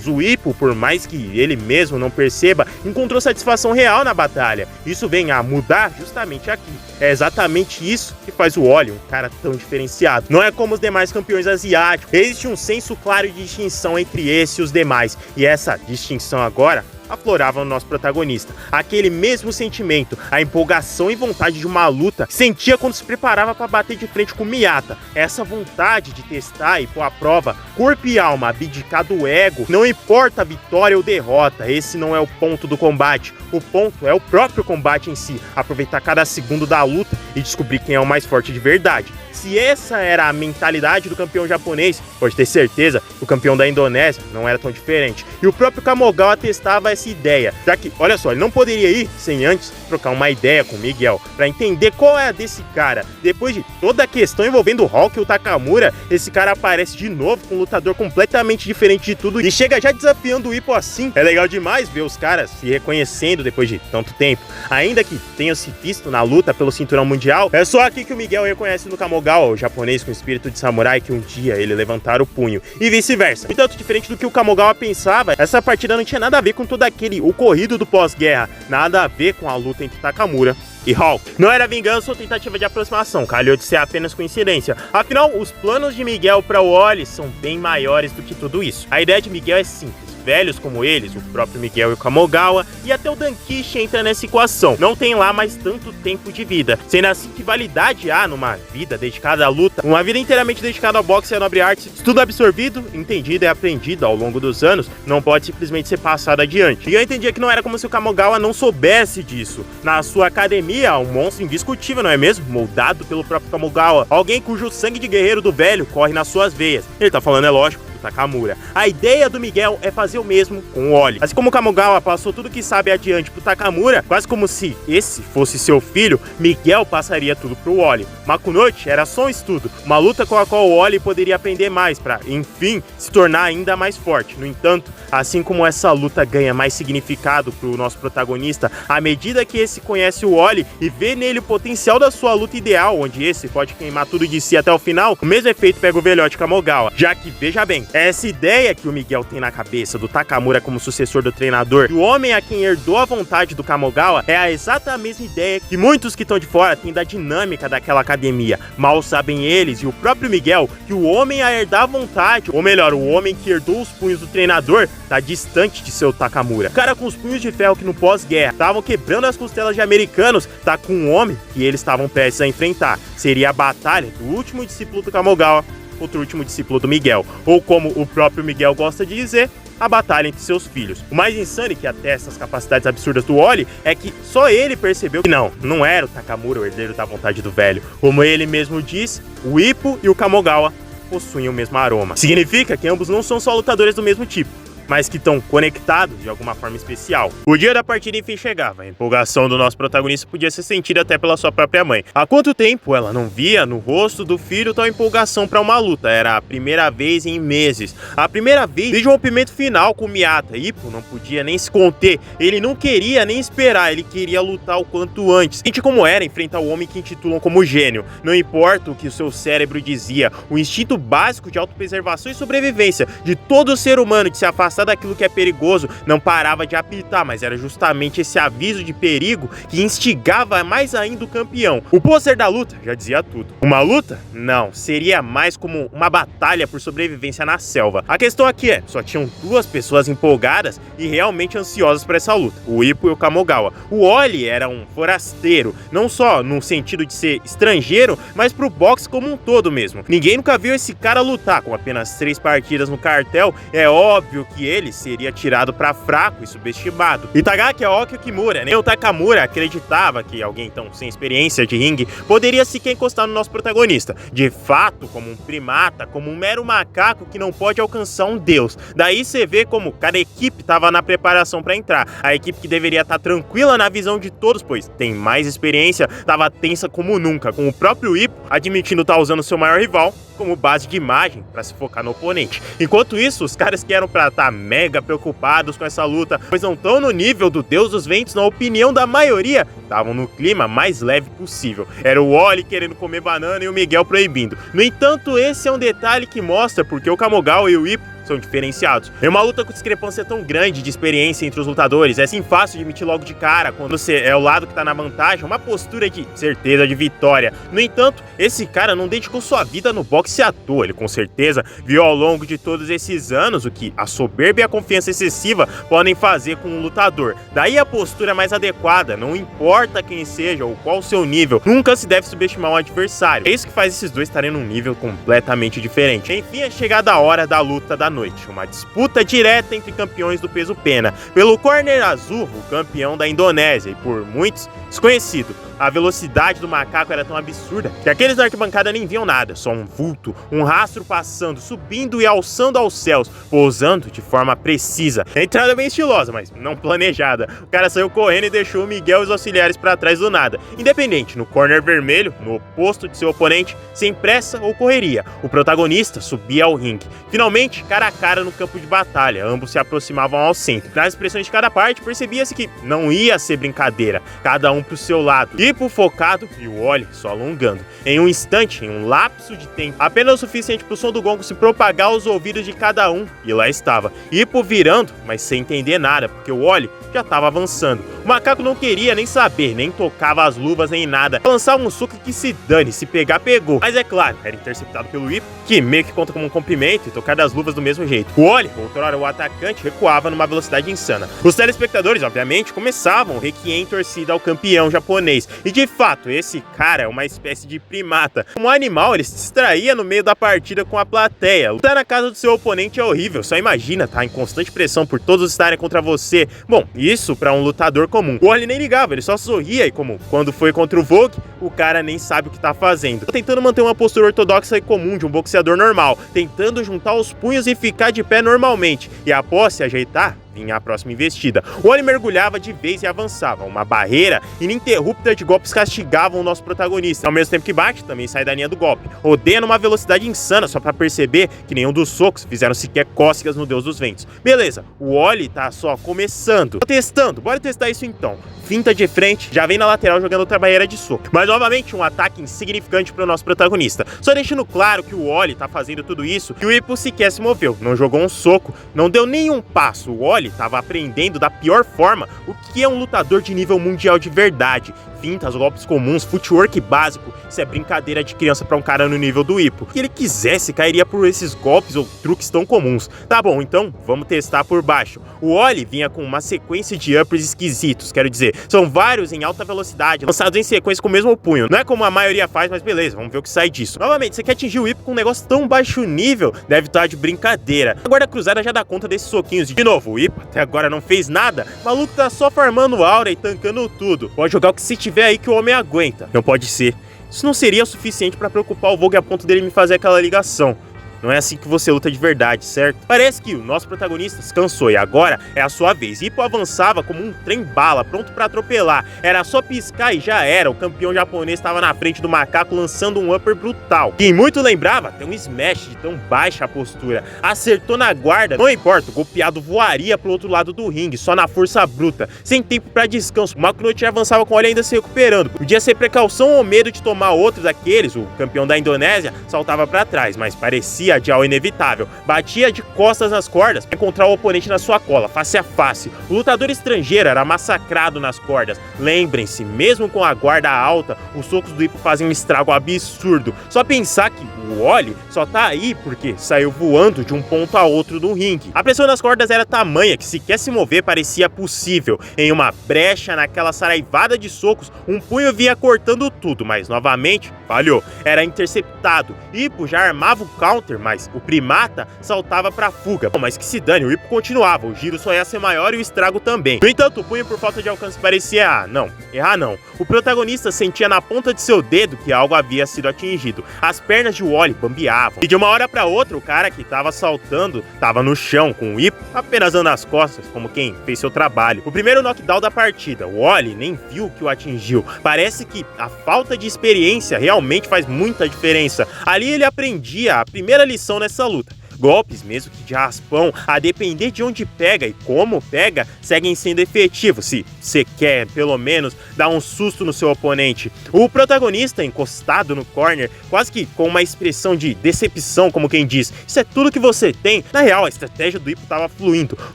o Ippo, por mais que ele mesmo não perceba, encontrou satisfação real na batalha. Isso vem a mudar justamente aqui. É exatamente isso que faz o Oli um cara tão diferenciado. Não é como os demais campeões asiáticos. Existe um senso claro de distinção entre esse e os demais. E essa distinção agora aflorava no nosso protagonista. Aquele mesmo sentimento, a empolgação e vontade de uma luta, sentia quando se preparava para bater de frente com Miyata. Essa vontade de testar e pôr à prova corpo e alma, abdicar do ego, não importa a vitória ou derrota, esse não é o ponto do combate. O ponto é o próprio combate em si, aproveitar cada segundo da luta e descobrir quem é o mais forte de verdade. Se essa era a mentalidade do campeão japonês, pode ter certeza que o campeão da Indonésia não era tão diferente. E o próprio Kamigawa testava essa ideia, já que, olha só, ele não poderia ir sem antes trocar uma ideia com o Miguel, pra entender qual é a desse cara. Depois de toda a questão envolvendo o Hulk e o Takamura, esse cara aparece de novo com um lutador completamente diferente de tudo e chega já desafiando o Ippo assim. É legal demais ver os caras se reconhecendo depois de tanto tempo. Ainda que tenham se visto na luta pelo cinturão mundial, é só aqui que o Miguel reconhece no Kamigawa, o japonês com espírito de samurai, que um dia ele levantara o punho, e vice-versa. E tanto diferente do que o Kamigawa pensava, essa partida não tinha nada a ver com todo aquele ocorrido do pós-guerra, nada a ver com a luta entre Takamura e Hulk. Não era vingança ou tentativa de aproximação, calhou de ser apenas coincidência. Afinal, os planos de Miguel para o Wally são bem maiores do que tudo isso. A ideia de Miguel é simples. Velhos como eles, o próprio Miguel e o Kamigawa, e até o Dankishi entra nessa equação. Não tem lá mais tanto tempo de vida. Sendo assim, que validade há numa vida dedicada à luta, uma vida inteiramente dedicada ao boxe e à nobre arte? Tudo absorvido, entendido e aprendido ao longo dos anos, não pode simplesmente ser passado adiante. E eu entendia que não era como se o Kamigawa não soubesse disso. Na sua academia, um monstro indiscutível, não é mesmo? Moldado pelo próprio Kamigawa. Alguém cujo sangue de guerreiro do velho corre nas suas veias. Ele tá falando, é lógico, Takamura. A ideia do Miguel é fazer o mesmo com o Wally. Assim como o Kamigawa passou tudo que sabe adiante pro Takamura, quase como se esse fosse seu filho, Miguel passaria tudo pro Wally. Makunochi era só um estudo, uma luta com a qual o Wally poderia aprender mais para, enfim, se tornar ainda mais forte. No entanto, assim como essa luta ganha mais significado pro nosso protagonista, à medida que esse conhece o Wally e vê nele o potencial da sua luta ideal, onde esse pode queimar tudo de si até o final, o mesmo efeito pega o velhote Kamigawa, já que, veja bem, essa ideia que o Miguel tem na cabeça do Takamura como sucessor do treinador e o homem a quem herdou a vontade do Kamigawa é a exata mesma ideia que muitos que estão de fora têm da dinâmica daquela academia. Mal sabem eles e o próprio Miguel que o homem a herdar a vontade, ou melhor, o homem que herdou os punhos do treinador, tá distante de seu Takamura. O cara com os punhos de ferro que no pós-guerra estavam quebrando as costelas de americanos, tá com um homem que eles estavam prestes a enfrentar. Seria a batalha do último discípulo do Kamigawa contra o último discípulo do Miguel, ou como o próprio Miguel gosta de dizer, a batalha entre seus filhos. O mais insano que atesta as capacidades absurdas do Wally é que só ele percebeu que não era o Takamura o herdeiro da vontade do velho. Como ele mesmo diz, o Ippo e o Kamigawa possuem o mesmo aroma. Significa que ambos não são só lutadores do mesmo tipo, mas que estão conectados de alguma forma especial. O dia da partida enfim chegava. A empolgação do nosso protagonista podia ser sentida até pela sua própria mãe. Há quanto tempo ela não via no rosto do filho tal empolgação para uma luta? Era a primeira vez em meses. A primeira vez desde o rompimento final com o Miyata. Ippo não podia nem se conter. Ele não queria nem esperar. Ele queria lutar o quanto antes. Sente como era enfrentar o homem que intitulam como gênio. Não importa o que o seu cérebro dizia. O instinto básico de autopreservação e sobrevivência de todo ser humano que se afasta daquilo que é perigoso não parava de apitar, mas era justamente esse aviso de perigo que instigava mais ainda o campeão. O pôster da luta já dizia tudo. Uma luta? Não, seria mais como uma batalha por sobrevivência na selva. A questão aqui é, só tinham duas pessoas empolgadas e realmente ansiosas por essa luta, o Ippo e o Kamigawa. O Wally era um forasteiro, não só no sentido de ser estrangeiro, mas pro boxe como um todo mesmo. Ninguém nunca viu esse cara lutar. Com apenas 3 partidas no cartel, é óbvio que ele seria tirado pra fraco e subestimado. Itagaki Aoki Okimura, nem o Takamura acreditava que alguém tão sem experiência de ringue poderia sequer encostar no nosso protagonista. De fato, como um primata, como um mero macaco que não pode alcançar um deus. Daí você vê como cada equipe estava na preparação para entrar. A equipe que deveria estar tranquila na visão de todos, pois tem mais experiência, estava tensa como nunca, com o próprio Ippo admitindo estar usando seu maior rival como base de imagem para se focar no oponente. Enquanto isso, os caras que eram para estar mega preocupados com essa luta, pois não estão no nível do Deus dos Ventos, na opinião da maioria, estavam no clima mais leve possível. Era o Wally querendo comer banana e o Miguel proibindo. No entanto, esse é um detalhe que mostra porque o Kamigawa e o Ippo são diferenciados. É uma luta com discrepância tão grande de experiência entre os lutadores, é assim fácil de admitir logo de cara, quando você é o lado que tá na vantagem, uma postura de certeza de vitória. No entanto, esse cara não dedicou sua vida no boxe à toa, ele com certeza viu ao longo de todos esses anos o que a soberba e a confiança excessiva podem fazer com um lutador. Daí a postura mais adequada, não importa quem seja ou qual o seu nível, nunca se deve subestimar um adversário. É isso que faz esses dois estarem num nível completamente diferente. Enfim, é chegada a hora da luta da noite, uma disputa direta entre campeões do peso pena. Pelo corner azul, o campeão da Indonésia e por muitos desconhecido, a velocidade do macaco era tão absurda que aqueles na arquibancada nem viam nada, só um vulto, um rastro passando, subindo e alçando aos céus, pousando de forma precisa. Entrada bem estilosa, mas não planejada. O cara saiu correndo e deixou o Miguel e os auxiliares para trás do nada. Independente, no corner vermelho, no oposto de seu oponente, sem pressa ou correria, o protagonista subia ao ringue. Finalmente, cara a cara no campo de batalha, ambos se aproximavam ao centro. Nas expressões de cada parte, percebia-se que não ia ser brincadeira, cada um pro seu lado, Hippo focado e o Wally só alongando. Em um instante, em um lapso de tempo, apenas o suficiente pro som do gongo se propagar aos ouvidos de cada um, e lá estava, Hippo virando, mas sem entender nada, porque o Wally já estava avançando. O macaco não queria nem saber, nem tocava as luvas nem nada, lançava um soco que se dane, se pegar, pegou. Mas é claro, era interceptado pelo Hippo, que meio que conta como um cumprimento e tocar das luvas do mesmo jeito. O Wally, outrora o atacante, recuava numa velocidade insana. Os telespectadores, obviamente, começavam o requiem em torcida ao campeão japonês. E de fato, esse cara é uma espécie de primata. Como animal, ele se distraía no meio da partida com a plateia. Lutar na casa do seu oponente é horrível, só imagina, tá em constante pressão por todos estarem contra você. Bom, isso pra um lutador comum. O Wally nem ligava, ele só sorria e como quando foi contra o Vogue, o cara nem sabe o que tá fazendo. Tentando manter uma postura ortodoxa e comum de um boxeador normal, tentando juntar os punhos e ficar de pé normalmente. E após se ajeitar, vinha a próxima investida. O Wally mergulhava de vez e avançava. Uma barreira ininterrupta de golpes castigavam o nosso protagonista. Ao mesmo tempo que bate, também sai da linha do golpe. Rodeia numa velocidade insana só pra perceber que nenhum dos socos fizeram sequer cócegas no Deus dos Ventos. Beleza, o Wally tá só começando. Tô testando, bora testar isso então. Finta de frente, já vem na lateral jogando outra barreira de soco. Mas novamente um ataque insignificante pro nosso protagonista. Só deixando claro que o Wally tá fazendo tudo isso e o Hippo sequer se moveu. Não jogou um soco, não deu nenhum passo. O Wally tava aprendendo da pior forma o que é um lutador de nível mundial de verdade. Fintas, golpes comuns, footwork básico, isso é brincadeira de criança pra um cara no nível do Hippo. Se ele quisesse, cairia por esses golpes ou truques tão comuns. Tá bom, então vamos testar por baixo. O Wally vinha com uma sequência de uppers esquisitos, quero dizer, são vários em alta velocidade, lançados em sequência com o mesmo punho. Não é como a maioria faz, mas beleza, vamos ver o que sai disso. Novamente, você quer atingir o Hippo com um negócio tão baixo nível, deve estar de brincadeira. A guarda cruzada já dá conta desses soquinhos. De novo, o Hippo até agora não fez nada, o maluco tá só farmando aura e tancando tudo. Pode jogar o que se tiver aí que o homem aguenta. Não pode ser. Isso não seria o suficiente pra preocupar o Vogue a ponto dele me fazer aquela ligação. Não é assim que você luta de verdade, certo? Parece que o nosso protagonista se cansou e agora é a sua vez. Hippo avançava como um trem-bala, pronto pra atropelar. Era só piscar e já era. O campeão japonês estava na frente do macaco lançando um upper brutal. Quem muito lembrava, tem um smash de tão baixa a postura. Acertou na guarda, não importa, o golpeado voaria pro outro lado do ringue, só na força bruta, sem tempo pra descanso. O Makunochi avançava com ele ainda se recuperando. Podia ser precaução ou medo de tomar outros daqueles. O campeão da Indonésia saltava pra trás, mas parecia adiar o inevitável. Batia de costas nas cordas para encontrar o oponente na sua cola, face a face. O lutador estrangeiro era massacrado nas cordas. Lembrem-se, mesmo com a guarda alta, os socos do Hippo fazem um estrago absurdo. Só pensar que o Wally só tá aí porque saiu voando de um ponto a outro do ringue. A pressão nas cordas era tamanha que sequer se mover parecia possível. Em uma brecha naquela saraivada de socos, um punho vinha cortando tudo, mas novamente falhou. Era interceptado. Hippo já armava o counter, mas o primata saltava pra fuga. Bom, mas que se dane, o Hippo continuava, o giro só ia ser maior e o estrago também. No entanto, o punho por falta de alcance parecia errar não. O protagonista sentia na ponta de seu dedo que algo havia sido atingido. As pernas de Wally bambeavam. E de uma hora pra outra, o cara que tava saltando tava no chão, com o Hippo apenas dando as costas, como quem fez seu trabalho. O primeiro knockdown da partida, o Wally nem viu o que o atingiu. Parece que a falta de experiência realmente faz muita diferença. Ali ele aprendia a primeira lição nessa luta. Golpes, mesmo que de raspão, a depender de onde pega e como pega, seguem sendo efetivos, se você quer, pelo menos, dar um susto no seu oponente. O protagonista, encostado no corner, quase que com uma expressão de decepção, como quem diz, isso é tudo que você tem. Na real, a estratégia do Hippo estava fluindo. O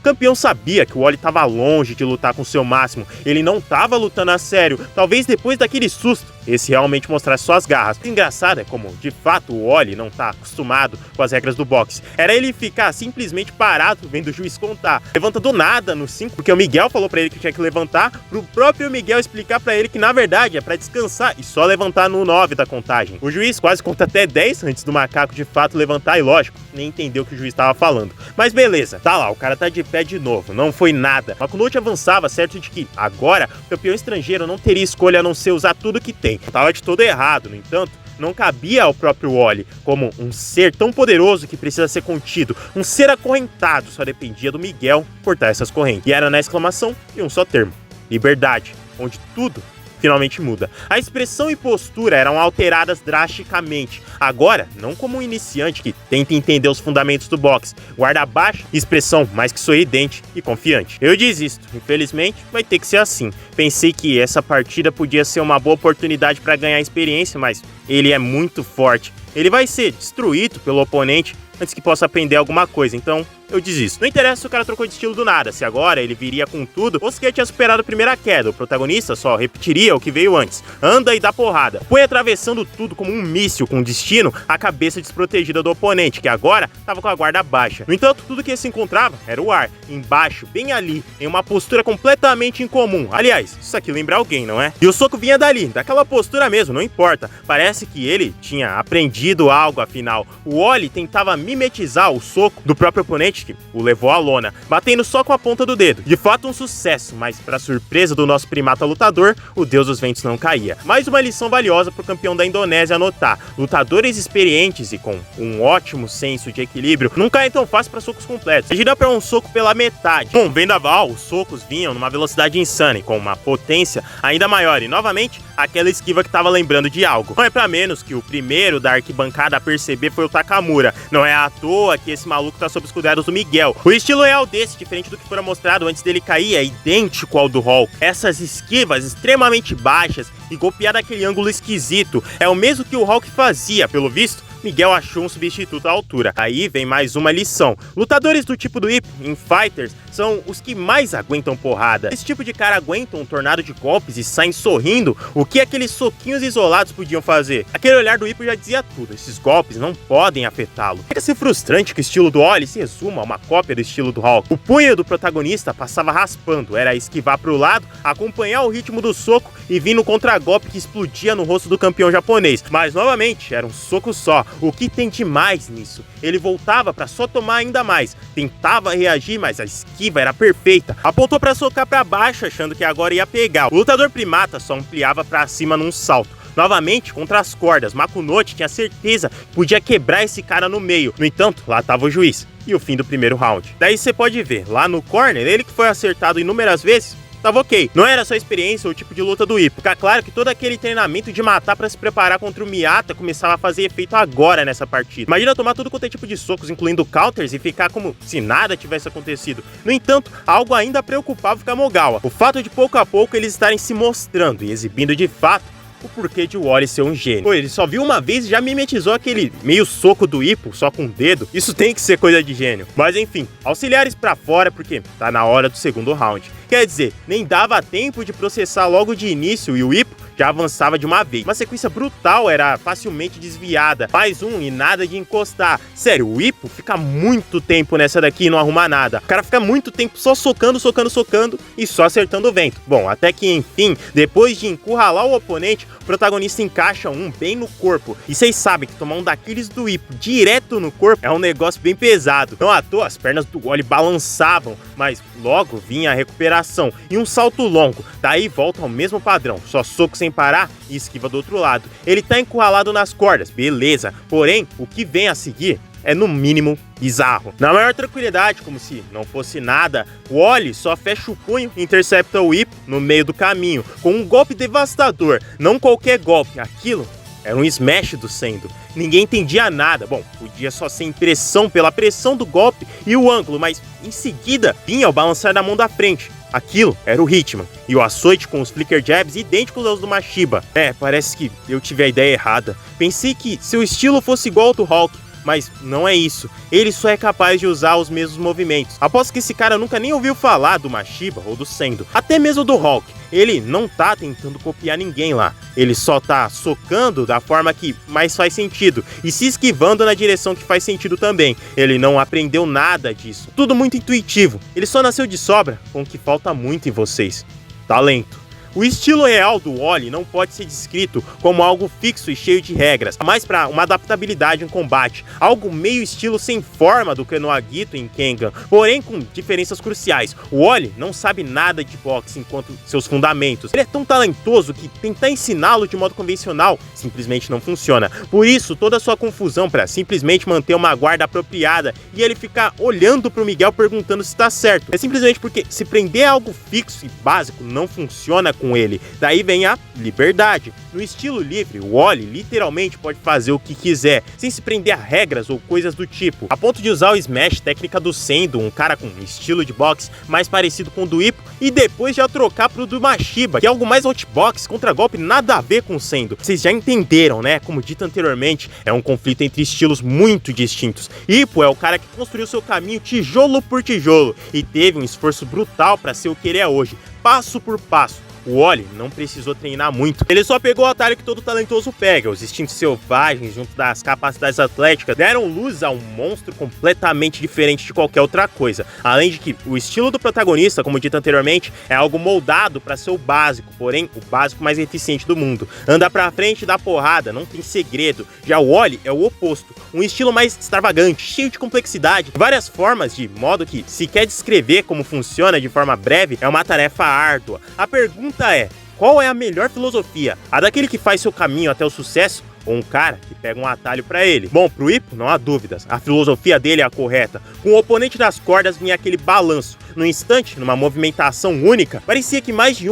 campeão sabia que o Wally estava longe de lutar com seu máximo. Ele não estava lutando a sério. Talvez depois daquele susto, esse realmente mostrasse suas garras. O engraçado é como, de fato, o Wally não tá acostumado com as regras do boxe. Era ele ficar simplesmente parado vendo o juiz contar. Levanta do nada no 5, porque o Miguel falou pra ele que tinha que levantar, pro próprio Miguel explicar pra ele que na verdade é pra descansar e só levantar no 9 da contagem. O juiz quase conta até 10 antes do macaco de fato levantar e lógico, nem entendeu o que o juiz tava falando. Mas beleza, tá lá, o cara tá de pé de novo, não foi nada. Makunochi avançava, certo de que agora o campeão estrangeiro não teria escolha a não ser usar tudo que tem. Tava de todo errado, no entanto, não cabia ao próprio Wally, como um ser tão poderoso que precisa ser contido, um ser acorrentado, só dependia do Miguel cortar essas correntes. E era na exclamação e um só termo: liberdade, onde tudo finalmente muda. A expressão e postura eram alteradas drasticamente. Agora, não como um iniciante que tenta entender os fundamentos do boxe, guarda baixa, expressão mais que sorridente e confiante. Eu desisto, infelizmente vai ter que ser assim. Pensei que essa partida podia ser uma boa oportunidade para ganhar experiência, mas ele é muito forte. Ele vai ser destruído pelo oponente antes que possa aprender alguma coisa, então eu desisto. Não interessa se o cara trocou de estilo do nada, se agora ele viria com tudo ou se ele tinha superado a primeira queda. O protagonista só repetiria o que veio antes: anda e dá porrada. Foi atravessando tudo como um míssil com destino à cabeça desprotegida do oponente, que agora estava com a guarda baixa. No entanto, tudo que ele se encontrava era o ar, embaixo, bem ali, em uma postura completamente incomum. Aliás, isso aqui lembra alguém, não é? E o soco vinha dali, daquela postura mesmo, não importa. Parece que ele tinha aprendido algo, afinal. O Wally tentava mimetizar o soco do próprio oponente, que o levou à lona, batendo só com a ponta do dedo. De fato um sucesso, mas para surpresa do nosso primata lutador, o Deus dos Ventos não caía. Mais uma lição valiosa para o campeão da Indonésia anotar: lutadores experientes e com um ótimo senso de equilíbrio não caem tão fácil para socos completos. Ele gira para um soco pela metade. Com vendaval, os socos vinham numa velocidade insana e com uma potência ainda maior, e novamente aquela esquiva que estava lembrando de algo. Não é para menos que o primeiro da arquibancada a perceber foi o Takamura. Não é à toa que esse maluco tá sob os cuidados do Miguel. O estilo real desse, diferente do que fora mostrado antes dele cair, é idêntico ao do Hulk. Essas esquivas extremamente baixas e golpear daquele ângulo esquisito é o mesmo que o Hulk fazia. Pelo visto, Miguel achou um substituto à altura. Aí vem mais uma lição: lutadores do tipo do Ippo em Fighters são os que mais aguentam porrada. Esse tipo de cara aguenta um tornado de golpes e saem sorrindo. O que aqueles soquinhos isolados podiam fazer? Aquele olhar do Ippo já dizia tudo: esses golpes não podem afetá-lo. Chega-se frustrante que o estilo do Wally se resuma a uma cópia do estilo do Hulk. O punho do protagonista passava raspando, era esquivar para o lado, acompanhar o ritmo do soco e vir no contragolpe que explodia no rosto do campeão japonês. Mas novamente, era um soco só. O que tem de mais nisso? Ele voltava para só tomar ainda mais, tentava reagir, mas a esquiva era perfeita. Apontou para socar para baixo, achando que agora ia pegar. O lutador primata só ampliava para cima num salto. Novamente contra as cordas, Makunochi tinha certeza que podia quebrar esse cara no meio. No entanto, lá estava o juiz e o fim do primeiro round. Daí você pode ver, lá no corner, ele que foi acertado inúmeras vezes, tava ok. Não era só a experiência ou o tipo de luta do Ippo. Fica claro que todo aquele treinamento de matar pra se preparar contra o Miyata começava a fazer efeito agora nessa partida. Imagina tomar tudo quanto é tipo de socos, incluindo counters, e ficar como se nada tivesse acontecido. No entanto, algo ainda preocupava o Kamogawa: o fato de pouco a pouco eles estarem se mostrando e exibindo de fato o porquê de Wally ser um gênio. Pô, ele só viu uma vez e já mimetizou aquele meio soco do Ippo, só com o dedo. Isso tem que ser coisa de gênio. Mas enfim, auxiliares pra fora porque tá na hora do segundo round. Quer dizer, nem dava tempo de processar logo de início e o Ippo já avançava de uma vez. Uma sequência brutal era facilmente desviada. Mais um e nada de encostar. Sério, o Ippo fica muito tempo nessa daqui e não arruma nada. O cara fica muito tempo só socando, socando, socando e só acertando o vento. Bom, até que enfim, depois de encurralar o oponente, o protagonista encaixa um bem no corpo. E vocês sabem que tomar um daqueles do Ippo direto no corpo é um negócio bem pesado. Não à toa, as pernas do Wally balançavam, mas logo vinha a recuperação e um salto longo. Daí volta ao mesmo padrão, só soco sem parar e esquiva do outro lado. Ele tá encurralado nas cordas, beleza. Porém, o que vem a seguir é no mínimo bizarro. Na maior tranquilidade, como se não fosse nada, o Wally só fecha o punho e intercepta o Ippo no meio do caminho, com um golpe devastador. Não qualquer golpe, aquilo era um smash do Sendo. Ninguém entendia nada. Bom, podia só ser impressão pela pressão do golpe e o ângulo, mas em seguida vinha o balançar da mão da frente. Aquilo era o Hitman, e o açoite com os flicker jabs idênticos aos do Mashiba. Parece que eu tive a ideia errada. Pensei que seu estilo fosse igual ao do Hulk, Mas não é isso, ele só é capaz de usar os mesmos movimentos. Aposto que esse cara nunca nem ouviu falar do Mashiba ou do Sendo, até mesmo do Hulk. Ele não tá tentando copiar ninguém lá, ele só tá socando da forma que mais faz sentido e se esquivando na direção que faz sentido também. Ele não aprendeu nada disso, tudo muito intuitivo, ele só nasceu de sobra com o que falta muito em vocês: talento. O estilo real do Wally não pode ser descrito como algo fixo e cheio de regras, mas para uma adaptabilidade em combate, algo meio estilo sem forma do Kenoagito em Kengan, porém com diferenças cruciais. O Wally não sabe nada de boxe enquanto seus fundamentos. Ele é tão talentoso que tentar ensiná-lo de modo convencional simplesmente não funciona. Por isso, toda a sua confusão para simplesmente manter uma guarda apropriada e ele ficar olhando pro Miguel perguntando se está certo. É simplesmente porque se prender a algo fixo e básico não funciona com ele. Daí vem a liberdade. No estilo livre, o Wally literalmente pode fazer o que quiser, sem se prender a regras ou coisas do tipo, a ponto de usar o Smash, técnica do Sendo, um cara com estilo de boxe mais parecido com o do Ippo, e depois já trocar pro do Mashiba, que é algo mais outbox, contra-golpe, nada a ver com o Sendo. Vocês já entenderam, né? Como dito anteriormente, é um conflito entre estilos muito distintos. Ippo é o cara que construiu seu caminho tijolo por tijolo, e teve um esforço brutal para ser o que ele é hoje, passo por passo. O Wally não precisou treinar muito, ele só pegou o atalho que todo talentoso pega. Os instintos selvagens junto das capacidades atléticas deram luz a um monstro completamente diferente de qualquer outra coisa. Além de que o estilo do protagonista, como dito anteriormente, é algo moldado para ser o básico, porém o básico mais eficiente do mundo. Anda pra frente e dá porrada, não tem segredo. Já o Wally é o oposto, um estilo mais extravagante, cheio de complexidade, várias formas, de modo que se quer descrever como funciona de forma breve, é uma tarefa árdua. A pergunta é: qual é a melhor filosofia? A daquele que faz seu caminho até o sucesso? Ou um cara que pega um atalho pra ele? Bom, pro Ippo não há dúvidas, a filosofia dele é a correta. Com o oponente das cordas vinha aquele balanço. No instante, numa movimentação única, parecia que mais de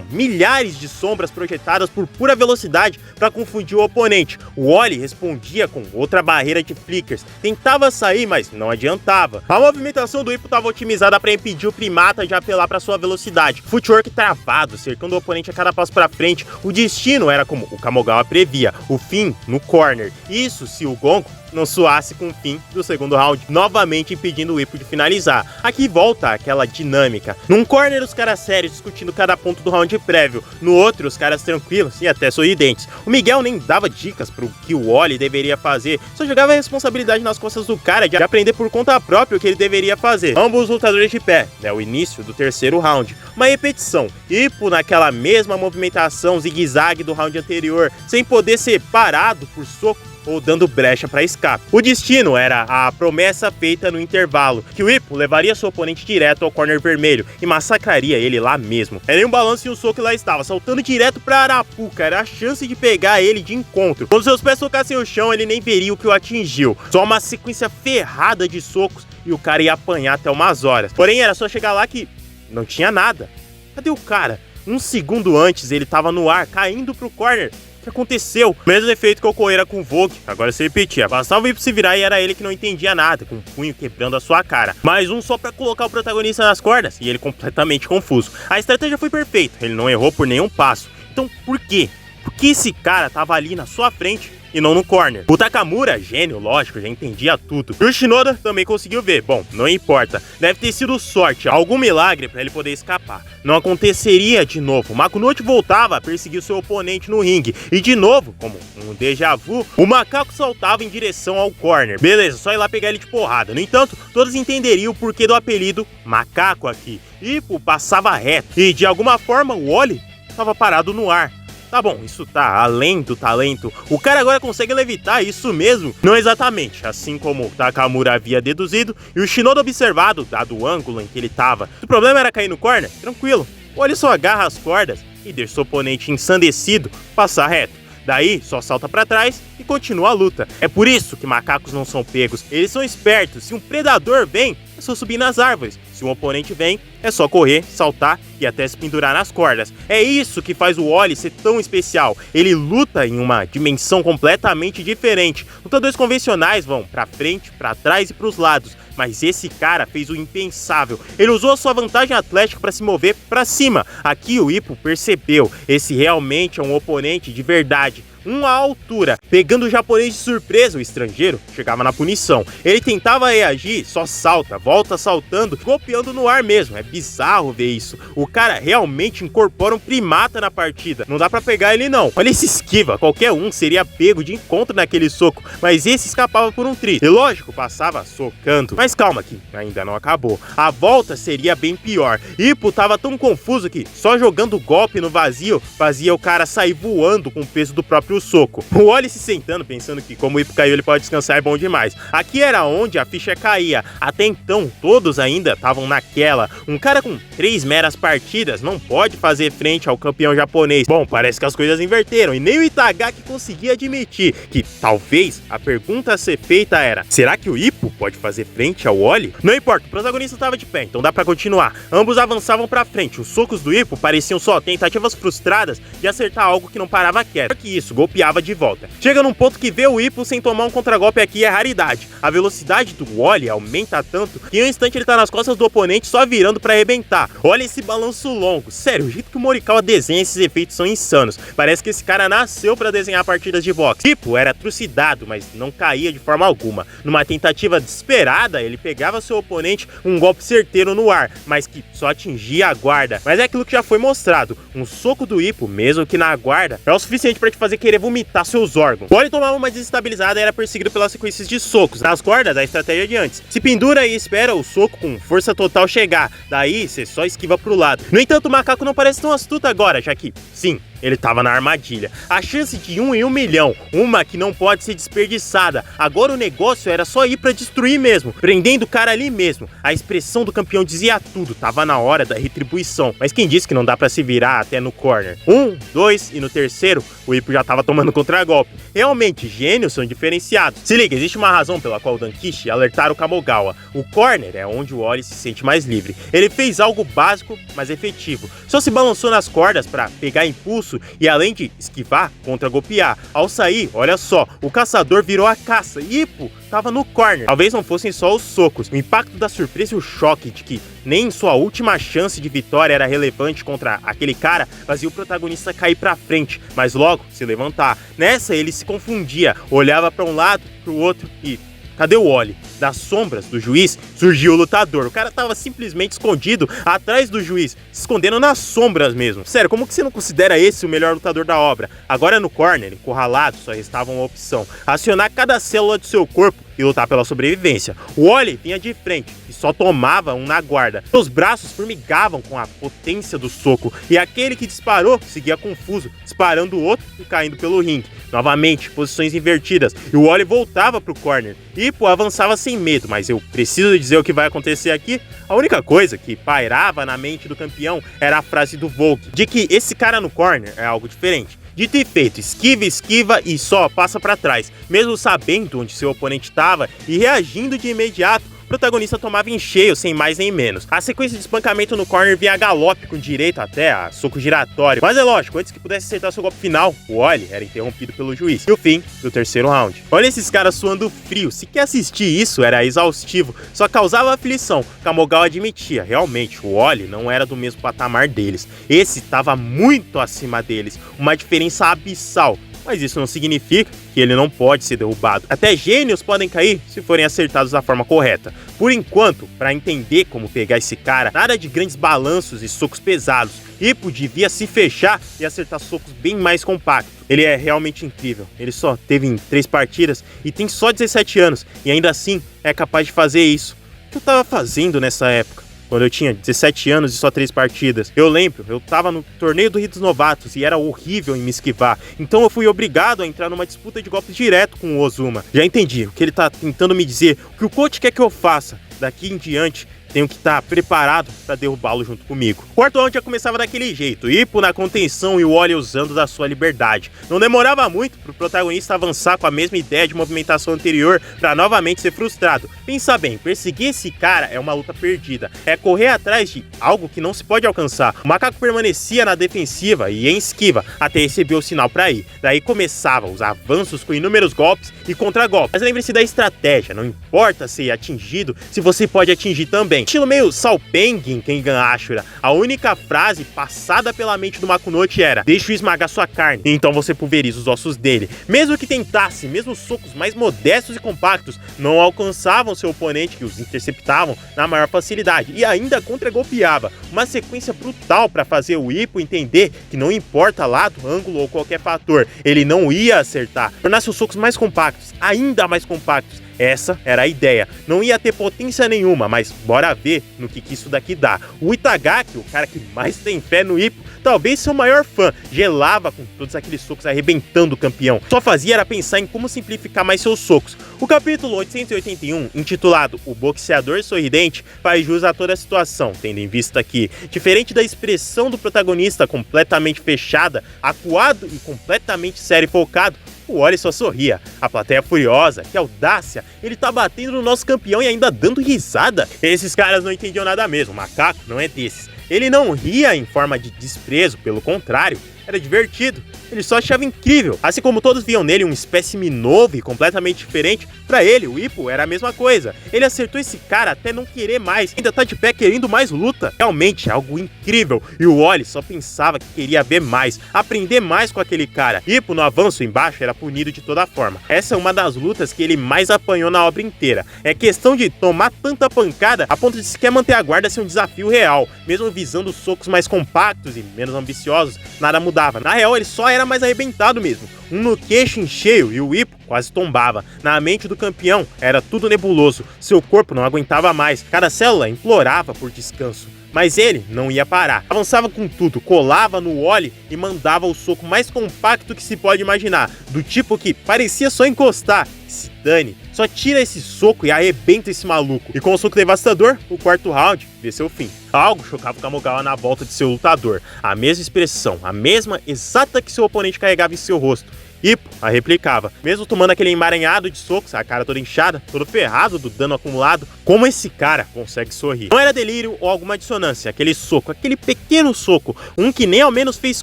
milhares de sombras projetadas por pura velocidade para confundir o oponente. O Wally respondia com outra barreira de flickers, tentava sair, mas não adiantava. A movimentação do Ippo estava otimizada para impedir o primata de apelar para sua velocidade. Footwork travado, cercando o oponente a cada passo para frente. O destino era como o Kamigawa previa, o fim no corner. Isso se o gongo não soasse com o fim do segundo round, novamente impedindo o Ippo de finalizar. Aqui volta aquela dinâmica. Num corner, os caras sérios discutindo cada ponto do round prévio. No outro, os caras tranquilos e até sorridentes. O Miguel nem dava dicas pro que o Wally deveria fazer, só jogava a responsabilidade nas costas do cara de aprender por conta própria o que ele deveria fazer. Ambos lutadores de pé, o início do terceiro round. Uma repetição. Ippo naquela mesma movimentação zigue-zague do round anterior, sem poder ser parado por soco ou dando brecha para escape. O destino era a promessa feita no intervalo, que o Ippo levaria seu oponente direto ao corner vermelho e massacraria ele lá mesmo. Era um balanço e um soco e lá estava, saltando direto para Arapuca, era a chance de pegar ele de encontro. Quando seus pés tocassem o chão, ele nem veria o que o atingiu. Só uma sequência ferrada de socos e o cara ia apanhar até umas horas. Porém, era só chegar lá que não tinha nada. Cadê o cara? Um segundo antes, ele estava no ar, caindo pro corner. O que aconteceu? O mesmo efeito que ocorrera com o Vogue, agora se repetia. Bastava o Ippo se virar e era ele que não entendia nada, com o punho quebrando a sua cara. Mais um só pra colocar o protagonista nas cordas, e ele completamente confuso. A estratégia foi perfeita, ele não errou por nenhum passo. Então por quê? Por que esse cara tava ali na sua frente e não no corner? O Takamura, gênio, lógico, já entendia tudo. E o Shinoda também conseguiu ver. Bom, não importa. Deve ter sido sorte, algum milagre para ele poder escapar. Não aconteceria de novo. O Makunouchi voltava a perseguir seu oponente no ringue. E de novo, como um déjà vu, o macaco saltava em direção ao corner. Beleza, só ir lá pegar ele de porrada. No entanto, todos entenderiam o porquê do apelido macaco aqui. Ippo passava reto. E de alguma forma, o Wally estava parado no ar. Tá bom, isso tá além do talento. O cara agora consegue levitar, isso mesmo? Não exatamente, assim como o Takamura havia deduzido e o Shinoda observado, dado o ângulo em que ele tava. Se o problema era cair no corner, tranquilo. O Wally só agarra as cordas e deixa o oponente ensandecido passar reto. Daí, só salta pra trás e continua a luta. É por isso que macacos não são pegos. Eles são espertos. Se um predador vem, é só subir nas árvores. Se um oponente vem, é só correr, saltar e até se pendurar nas cordas. É isso que faz o Wally ser tão especial. Ele luta em uma dimensão completamente diferente. Lutadores convencionais vão pra frente, pra trás e pros lados, mas esse cara fez o impensável. Ele usou a sua vantagem atlética para se mover para cima. Aqui o Ippo percebeu, esse realmente é um oponente de verdade. Uma altura, pegando o japonês de surpresa, o estrangeiro chegava na punição. Ele tentava reagir, só salta, volta saltando, golpeando no ar mesmo. É bizarro ver isso. O cara realmente incorpora um primata na partida. Não dá pra pegar ele não. Olha esse esquiva, qualquer um seria pego de encontro naquele soco, mas esse escapava por um tri. E lógico, passava socando. Mas calma que ainda não acabou. A volta seria bem pior. Ippo tava tão confuso que só jogando golpe no vazio, fazia o cara sair voando com o peso do próprio soco. O Wally se sentando, pensando que como o Ippo caiu ele pode descansar, é bom demais. Aqui era onde a ficha caía. Até então, todos ainda estavam naquela. Um cara com 3 meras partidas não pode fazer frente ao campeão japonês. Bom, parece que as coisas inverteram e nem o Itagaki conseguia admitir que talvez a pergunta a ser feita era: será que o Ippo pode fazer frente ao Wally? Não importa, o protagonista estava de pé, então dá pra continuar. Ambos avançavam pra frente. Os socos do Ippo pareciam só tentativas frustradas de acertar algo que não parava quieto. Só que isso, golpeava de volta. Chega num ponto que ver o Ippo sem tomar um contragolpe aqui é raridade. A velocidade do Wally aumenta tanto que em um instante ele tá nas costas do oponente só virando pra arrebentar. Olha esse balanço longo. Sério, o jeito que o Morikawa desenha esses efeitos são insanos. Parece que esse cara nasceu pra desenhar partidas de boxe. Ippo era trucidado, mas não caía de forma alguma. Numa tentativa desesperada, ele pegava seu oponente um golpe certeiro no ar, mas que só atingia a guarda. Mas é aquilo que já foi mostrado. Um soco do Ippo, mesmo que na guarda, é o suficiente pra te fazer querer vomitar seus órgãos. O Wally tomava uma desestabilizada e era perseguido pelas sequências de socos. Nas cordas, a estratégia de antes. Se pendura e espera o soco com força total chegar. Daí, você só esquiva pro lado. No entanto, o macaco não parece tão astuto agora, já que, sim, ele tava na armadilha. A chance de 1 em 1 milhão, uma que não pode ser desperdiçada. Agora o negócio era só ir pra destruir mesmo, prendendo o cara ali mesmo. A expressão do campeão dizia tudo, tava na hora da retribuição. Mas quem disse que não dá pra se virar até no corner? 1, 2 e no terceiro, o Ippo já tava tomando contragolpe. Realmente, gênios são diferenciados. Se liga, existe uma razão pela qual o Dankishi alertaram o Kamogawa. O corner é onde o Wally se sente mais livre. Ele fez algo básico, mas efetivo. Só se balançou nas cordas pra pegar impulso e além de esquivar, contra-golpear. Ao sair, olha só, o caçador virou a caça e Ippo tava no corner. Talvez não fossem só os socos, o impacto da surpresa e o choque de que nem sua última chance de vitória era relevante contra aquele cara fazia o protagonista cair pra frente, mas logo se levantar. Nessa ele se confundia, olhava pra um lado, pro outro e... cadê o Wally? Das sombras do juiz surgiu o lutador. O cara tava simplesmente escondido atrás do juiz, se escondendo nas sombras mesmo. Sério, como que você não considera esse o melhor lutador da obra? Agora no corner, encurralado, só restava uma opção: acionar cada célula do seu corpo e lutar pela sobrevivência. O Wally vinha de frente e só tomava um na guarda. Seus braços formigavam com a potência do soco e aquele que disparou seguia confuso, disparando o outro e caindo pelo ringue. Novamente, posições invertidas e o Wally voltava pro corner. Ippo avançava sem medo, mas eu preciso dizer o que vai acontecer aqui. A única coisa que pairava na mente do campeão era a frase do Volk, de que esse cara no corner é algo diferente. Dito e feito, esquiva, esquiva e só passa pra trás. Mesmo sabendo onde seu oponente estava e reagindo de imediato, o protagonista tomava em cheio, sem mais nem menos. A sequência de espancamento no corner vinha a galope com direito até a soco giratório. Mas é lógico, antes que pudesse acertar seu golpe final, o Wally era interrompido pelo juiz. E o fim do terceiro round. Olha esses caras suando frio. Se quer assistir isso, era exaustivo. Só causava aflição. Kamogawa admitia, realmente, o Wally não era do mesmo patamar deles. Esse estava muito acima deles. Uma diferença abissal. Mas isso não significa que ele não pode ser derrubado. Até gênios podem cair se forem acertados da forma correta. Por enquanto, para entender como pegar esse cara, nada de grandes balanços e socos pesados. Ippo devia se fechar e acertar socos bem mais compactos. Ele é realmente incrível. Ele só teve em 3 partidas e tem só 17 anos. E ainda assim é capaz de fazer isso. O que eu tava fazendo nessa época? Quando eu tinha 17 anos e só 3 partidas. Eu lembro, eu tava no torneio do Rio dos Novatos e era horrível em me esquivar. Então eu fui obrigado a entrar numa disputa de golpes direto com o Ozuma. Já entendi o que ele tá tentando me dizer, o que o coach quer que eu faça. Daqui em diante, tenho que estar preparado para derrubá-lo junto comigo. O quarto round já começava daquele jeito, Hippo na contenção e o Wally usando da sua liberdade. Não demorava muito pro protagonista avançar com a mesma ideia de movimentação anterior para novamente ser frustrado. Pensa bem, perseguir esse cara é uma luta perdida, é correr atrás de algo que não se pode alcançar. O macaco permanecia na defensiva e em esquiva até receber o sinal para ir. Daí começavam os avanços com inúmeros golpes e contra-golpes. Mas lembre-se da estratégia, não importa ser atingido, se você pode atingir também. Estilo meio Salpeng em Kengan Ashura, a única frase passada pela mente do Makunochi era: deixa eu esmagar sua carne, então você pulveriza os ossos dele. Mesmo que tentasse, mesmo os socos mais modestos e compactos não alcançavam seu oponente, que os interceptavam na maior facilidade e ainda contra-golpeava. Uma sequência brutal para fazer o Hippo entender que não importa lado, ângulo ou qualquer fator, ele não ia acertar. Tornasse os socos mais compactos, ainda mais compactos. Essa era a ideia. Não ia ter potência nenhuma, mas bora ver no que isso daqui dá. O Itagaki, o cara que mais tem fé no Hippo, talvez seu maior fã, gelava com todos aqueles socos arrebentando o campeão. Só fazia era pensar em como simplificar mais seus socos. O capítulo 881, intitulado O Boxeador Sorridente, faz jus a toda a situação, tendo em vista que, diferente da expressão do protagonista completamente fechada, acuado e completamente sério e focado, o Wally só sorria. A plateia furiosa, que audácia, ele tá batendo no nosso campeão e ainda dando risada. Esses caras não entendiam nada mesmo, o macaco não é desses. Ele não ria em forma de desprezo, pelo contrário, era divertido. Ele só achava incrível. Assim como todos viam nele um espécime novo e completamente diferente, pra ele, o Hippo era a mesma coisa. Ele acertou esse cara até não querer mais, ainda tá de pé querendo mais luta. Realmente é algo incrível. E o Wally só pensava que queria ver mais, aprender mais com aquele cara. Hippo, no avanço embaixo, era punido de toda forma. Essa é uma das lutas que ele mais apanhou na obra inteira. É questão de tomar tanta pancada a ponto de sequer manter a guarda ser um desafio real. Mesmo visando socos mais compactos e menos ambiciosos, nada mudava. Na real, ele só era mais arrebentado mesmo. Um no queixo em cheio e o Hippo quase tombava. Na mente do campeão, era tudo nebuloso. Seu corpo não aguentava mais. Cada célula implorava por descanso. Mas ele não ia parar. Avançava com tudo, colava no Wally e mandava o soco mais compacto que se pode imaginar. Do tipo que parecia só encostar. Se dane, só tira esse soco e arrebenta esse maluco. E com o soco devastador, o quarto round vê seu fim. Algo chocava o Kamogawa na volta de seu lutador. A mesma expressão, a mesma exata que seu oponente carregava em seu rosto. Hippo a replicava, mesmo tomando aquele emaranhado de socos, a cara toda inchada, todo ferrado do dano acumulado. Como esse cara consegue sorrir? Não era delírio ou alguma dissonância, aquele soco, aquele pequeno soco, um que nem ao menos fez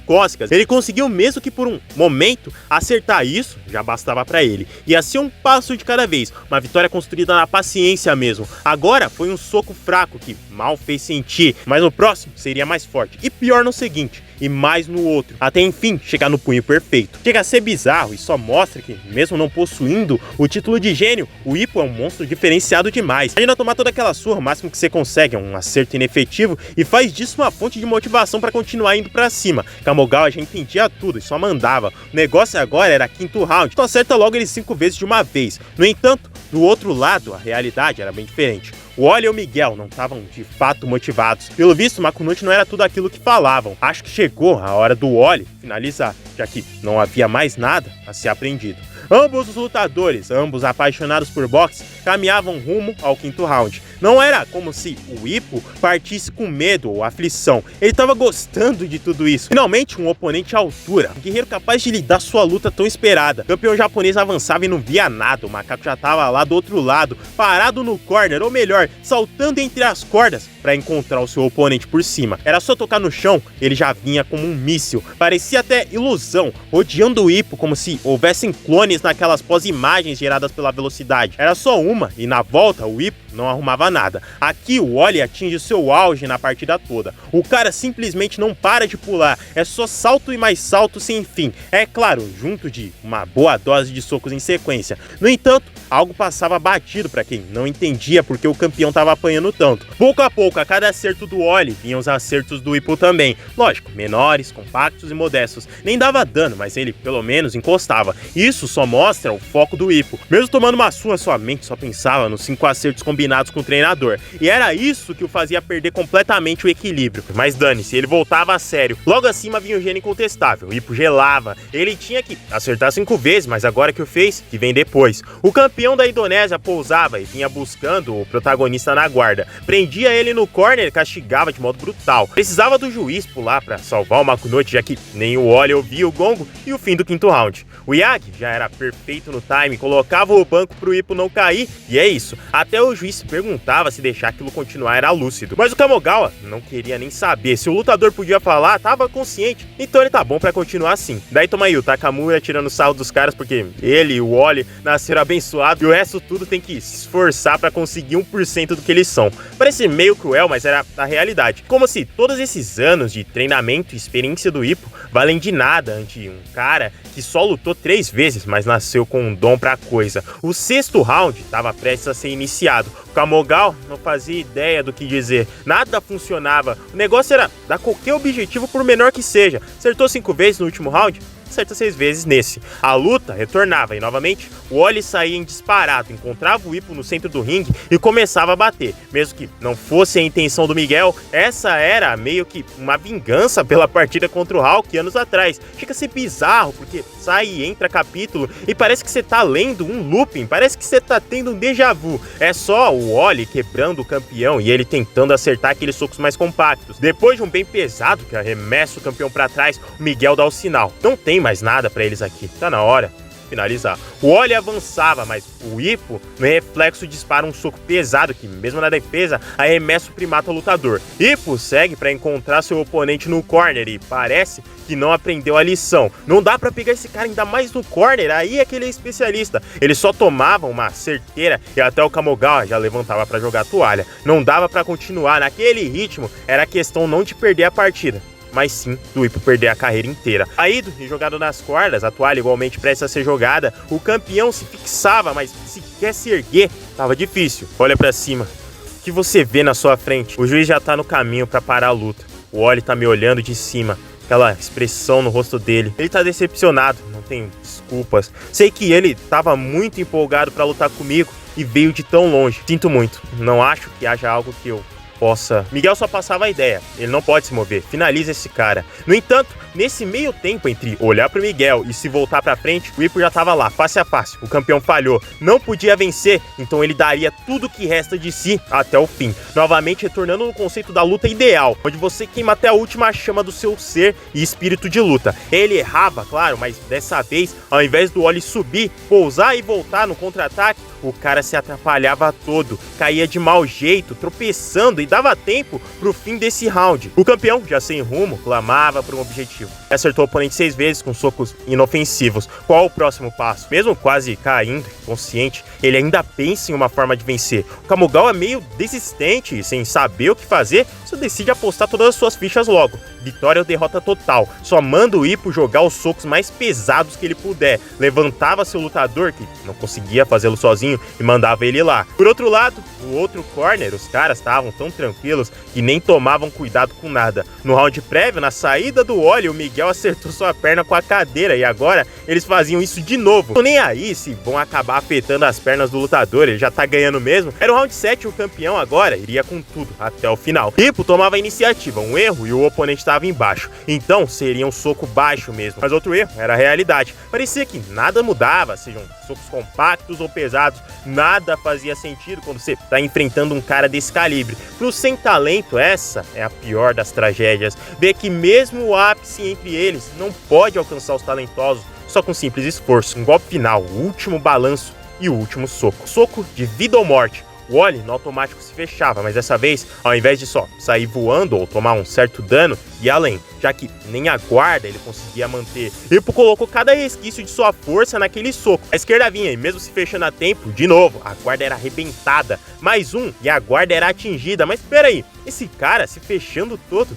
cócegas. Ele conseguiu, mesmo que por um momento, acertar. Isso já bastava pra ele. Ia ser um passo de cada vez, uma vitória construída na paciência mesmo. Agora foi um soco fraco que mal fez sentir, mas no próximo seria mais forte, e pior no seguinte, e mais no outro, até enfim chegar no punho perfeito. Chega a ser bizarro e só mostra que, mesmo não possuindo o título de gênio, o Hippo é um monstro diferenciado demais. Imagina tomar toda aquela surra, o máximo que você consegue é um acerto inefetivo e faz disso uma fonte de motivação para continuar indo pra cima. Kamogawa já entendia tudo e só mandava. O negócio agora era quinto round, então acerta logo ele 5 vezes de uma vez. No entanto, do outro lado, a realidade era bem diferente. O Wally e o Miguel não estavam de fato motivados. Pelo visto, o Makunochi não era tudo aquilo que falavam. Acho que chegou a hora do Wally finalizar, já que não havia mais nada a ser aprendido. Ambos os lutadores, ambos apaixonados por boxe, caminhavam rumo ao quinto round. Não era como se o Hippo partisse com medo ou aflição. Ele estava gostando de tudo isso. Finalmente, um oponente à altura. Um guerreiro capaz de lhe dar sua luta tão esperada. O campeão japonês avançava e não via nada. O macaco já estava lá do outro lado, parado no corner, ou melhor, saltando entre as cordas para encontrar o seu oponente por cima. Era só tocar no chão, ele já vinha como um míssil. Parecia até ilusão, rodeando o Hippo como se houvessem clones naquelas pós-imagens geradas pela velocidade. Era só uma, e na volta o Hippo não arrumava nada. Aqui o Wally atinge seu auge na partida toda. O cara simplesmente não para de pular, é só salto e mais salto sem fim. É claro, junto de uma boa dose de socos em sequência. No entanto, algo passava batido para quem não entendia porque o campeão estava apanhando tanto. Pouco a pouco, a cada acerto do Wally, vinham os acertos do Hippo também. Lógico, menores, compactos e modestos. Nem dava dano, mas ele pelo menos encostava. Isso só mostra o foco do Ippo. Mesmo tomando uma surra, sua mente só pensava nos 5 acertos combinados com o treinador. E era isso que o fazia perder completamente o equilíbrio. Mas dane-se, ele voltava a sério. Logo acima vinha o gênio incontestável. O Ippo gelava. Ele tinha que acertar 5 vezes, mas agora que o fez, que vem depois. O campeão da Indonésia pousava e vinha buscando o protagonista na guarda. Prendia ele no corner e castigava de modo brutal. Precisava do juiz pular pra salvar o Makunochi, já que nem o Oli ouvia o gongo, e o fim do 5º round. O Yagi já era perfeito no time, colocava o banco pro Ippo não cair, e é isso. Até o juiz se perguntava se deixar aquilo continuar era lúcido. Mas o Kamogawa não queria nem saber. Se o lutador podia falar, tava consciente, então ele tá bom pra continuar assim. Daí toma aí o Takamura tirando sarro dos caras, porque ele e o Oli nasceram abençoados, e o resto tudo tem que se esforçar pra conseguir 1% do que eles são. Parece meio cruel, mas era a realidade. Como se todos esses anos de treinamento e experiência do Ippo valem de nada ante um cara que só lutou 3 vezes, mas nasceu com um dom pra coisa. O 6º round estava prestes a ser iniciado. O Kamogawa não fazia ideia do que dizer. Nada funcionava. O negócio era dar qualquer objetivo, por menor que seja. Acertou 5 vezes no último round? Acerta 6 vezes nesse. A luta retornava e novamente o Oli saía em disparado, encontrava o Ippo no centro do ringue e começava a bater. Mesmo que não fosse a intenção do Miguel, essa era meio que uma vingança pela partida contra o Hulk anos atrás. Chega a ser bizarro, porque sai e entra capítulo e parece que você tá lendo um looping, parece que você tá tendo um déjà vu. É só o Oli quebrando o campeão e ele tentando acertar aqueles socos mais compactos. Depois de um bem pesado que arremessa o campeão pra trás, o Miguel dá o sinal. Não tem mais nada pra eles aqui, tá na hora de finalizar. O Oli avançava, mas o Ippo no reflexo dispara um soco pesado que, mesmo na defesa, arremessa o primata lutador. Ippo segue pra encontrar seu oponente no corner e parece que não aprendeu a lição. Não dá pra pegar esse cara ainda mais no corner, aí é que ele é especialista. Ele só tomava uma certeira e até o Kamogawa já levantava pra jogar a toalha. Não dava pra continuar naquele ritmo, era questão não de perder a partida, mas sim do Ippo perder a carreira inteira. Caído e jogado nas cordas, a toalha igualmente prestes a ser jogada, o campeão se fixava, mas se quer se erguer, tava difícil. Olha pra cima, o que você vê na sua frente? O juiz já tá no caminho pra parar a luta. O Oli tá me olhando de cima, aquela expressão no rosto dele. Ele tá decepcionado, não tenho desculpas. Sei que ele tava muito empolgado pra lutar comigo e veio de tão longe. Sinto muito, não acho que haja algo que eu possa... Miguel só passava a ideia, ele não pode se mover, finaliza esse cara. No entanto, nesse meio tempo entre olhar pro Miguel e se voltar pra frente, o Ippo já tava lá, face a face. O campeão falhou, não podia vencer, então ele daria tudo que resta de si até o fim. Novamente retornando no conceito da luta ideal, onde você queima até a última chama do seu ser e espírito de luta. Ele errava, claro, mas dessa vez, ao invés do Oli subir, pousar e voltar no contra-ataque, o cara se atrapalhava todo, caía de mau jeito, tropeçando e dava tempo pro fim desse round. O campeão, já sem rumo, clamava por um objetivo. Acertou o oponente 6 vezes com socos inofensivos. Qual o próximo passo? Mesmo quase caindo, consciente, ele ainda pensa em uma forma de vencer. O Kamogawa, meio desistente e sem saber o que fazer, só decide apostar todas as suas fichas logo. Vitória ou derrota total. Só manda o Ippo jogar os socos mais pesados que ele puder. Levantava seu lutador, que não conseguia fazê-lo sozinho, e mandava ele lá. Por outro lado, no outro corner, os caras estavam tão tranquilos que nem tomavam cuidado com nada. No round prévio, na saída do Oli, o Miguel acertou sua perna com a cadeira e agora eles faziam isso de novo. Tô nem aí se vão acabar afetando as pernas do lutador, ele já tá ganhando mesmo. Era o round 7 e o campeão agora iria com tudo até o final. Ippo tomava a iniciativa, um erro e o oponente estava embaixo. Então seria um soco baixo mesmo. Mas outro erro era a realidade. Parecia que nada mudava, sejam socos compactos ou pesados, nada fazia sentido quando você tá enfrentando um cara desse calibre. Pro sem talento, essa é a pior das tragédias. Ver que mesmo o ápice entre eles não pode alcançar os talentosos só com simples esforço. Um golpe final, o último balanço e o último soco. Soco de vida ou morte. O Oli no automático se fechava, mas dessa vez, ao invés de só sair voando ou tomar um certo dano, ia além, já que nem a guarda ele conseguia manter. Ippo colocou cada resquício de sua força naquele soco. A esquerda vinha e mesmo se fechando a tempo, de novo, a guarda era arrebentada. Mais um e a guarda era atingida. Mas peraí, esse cara se fechando todo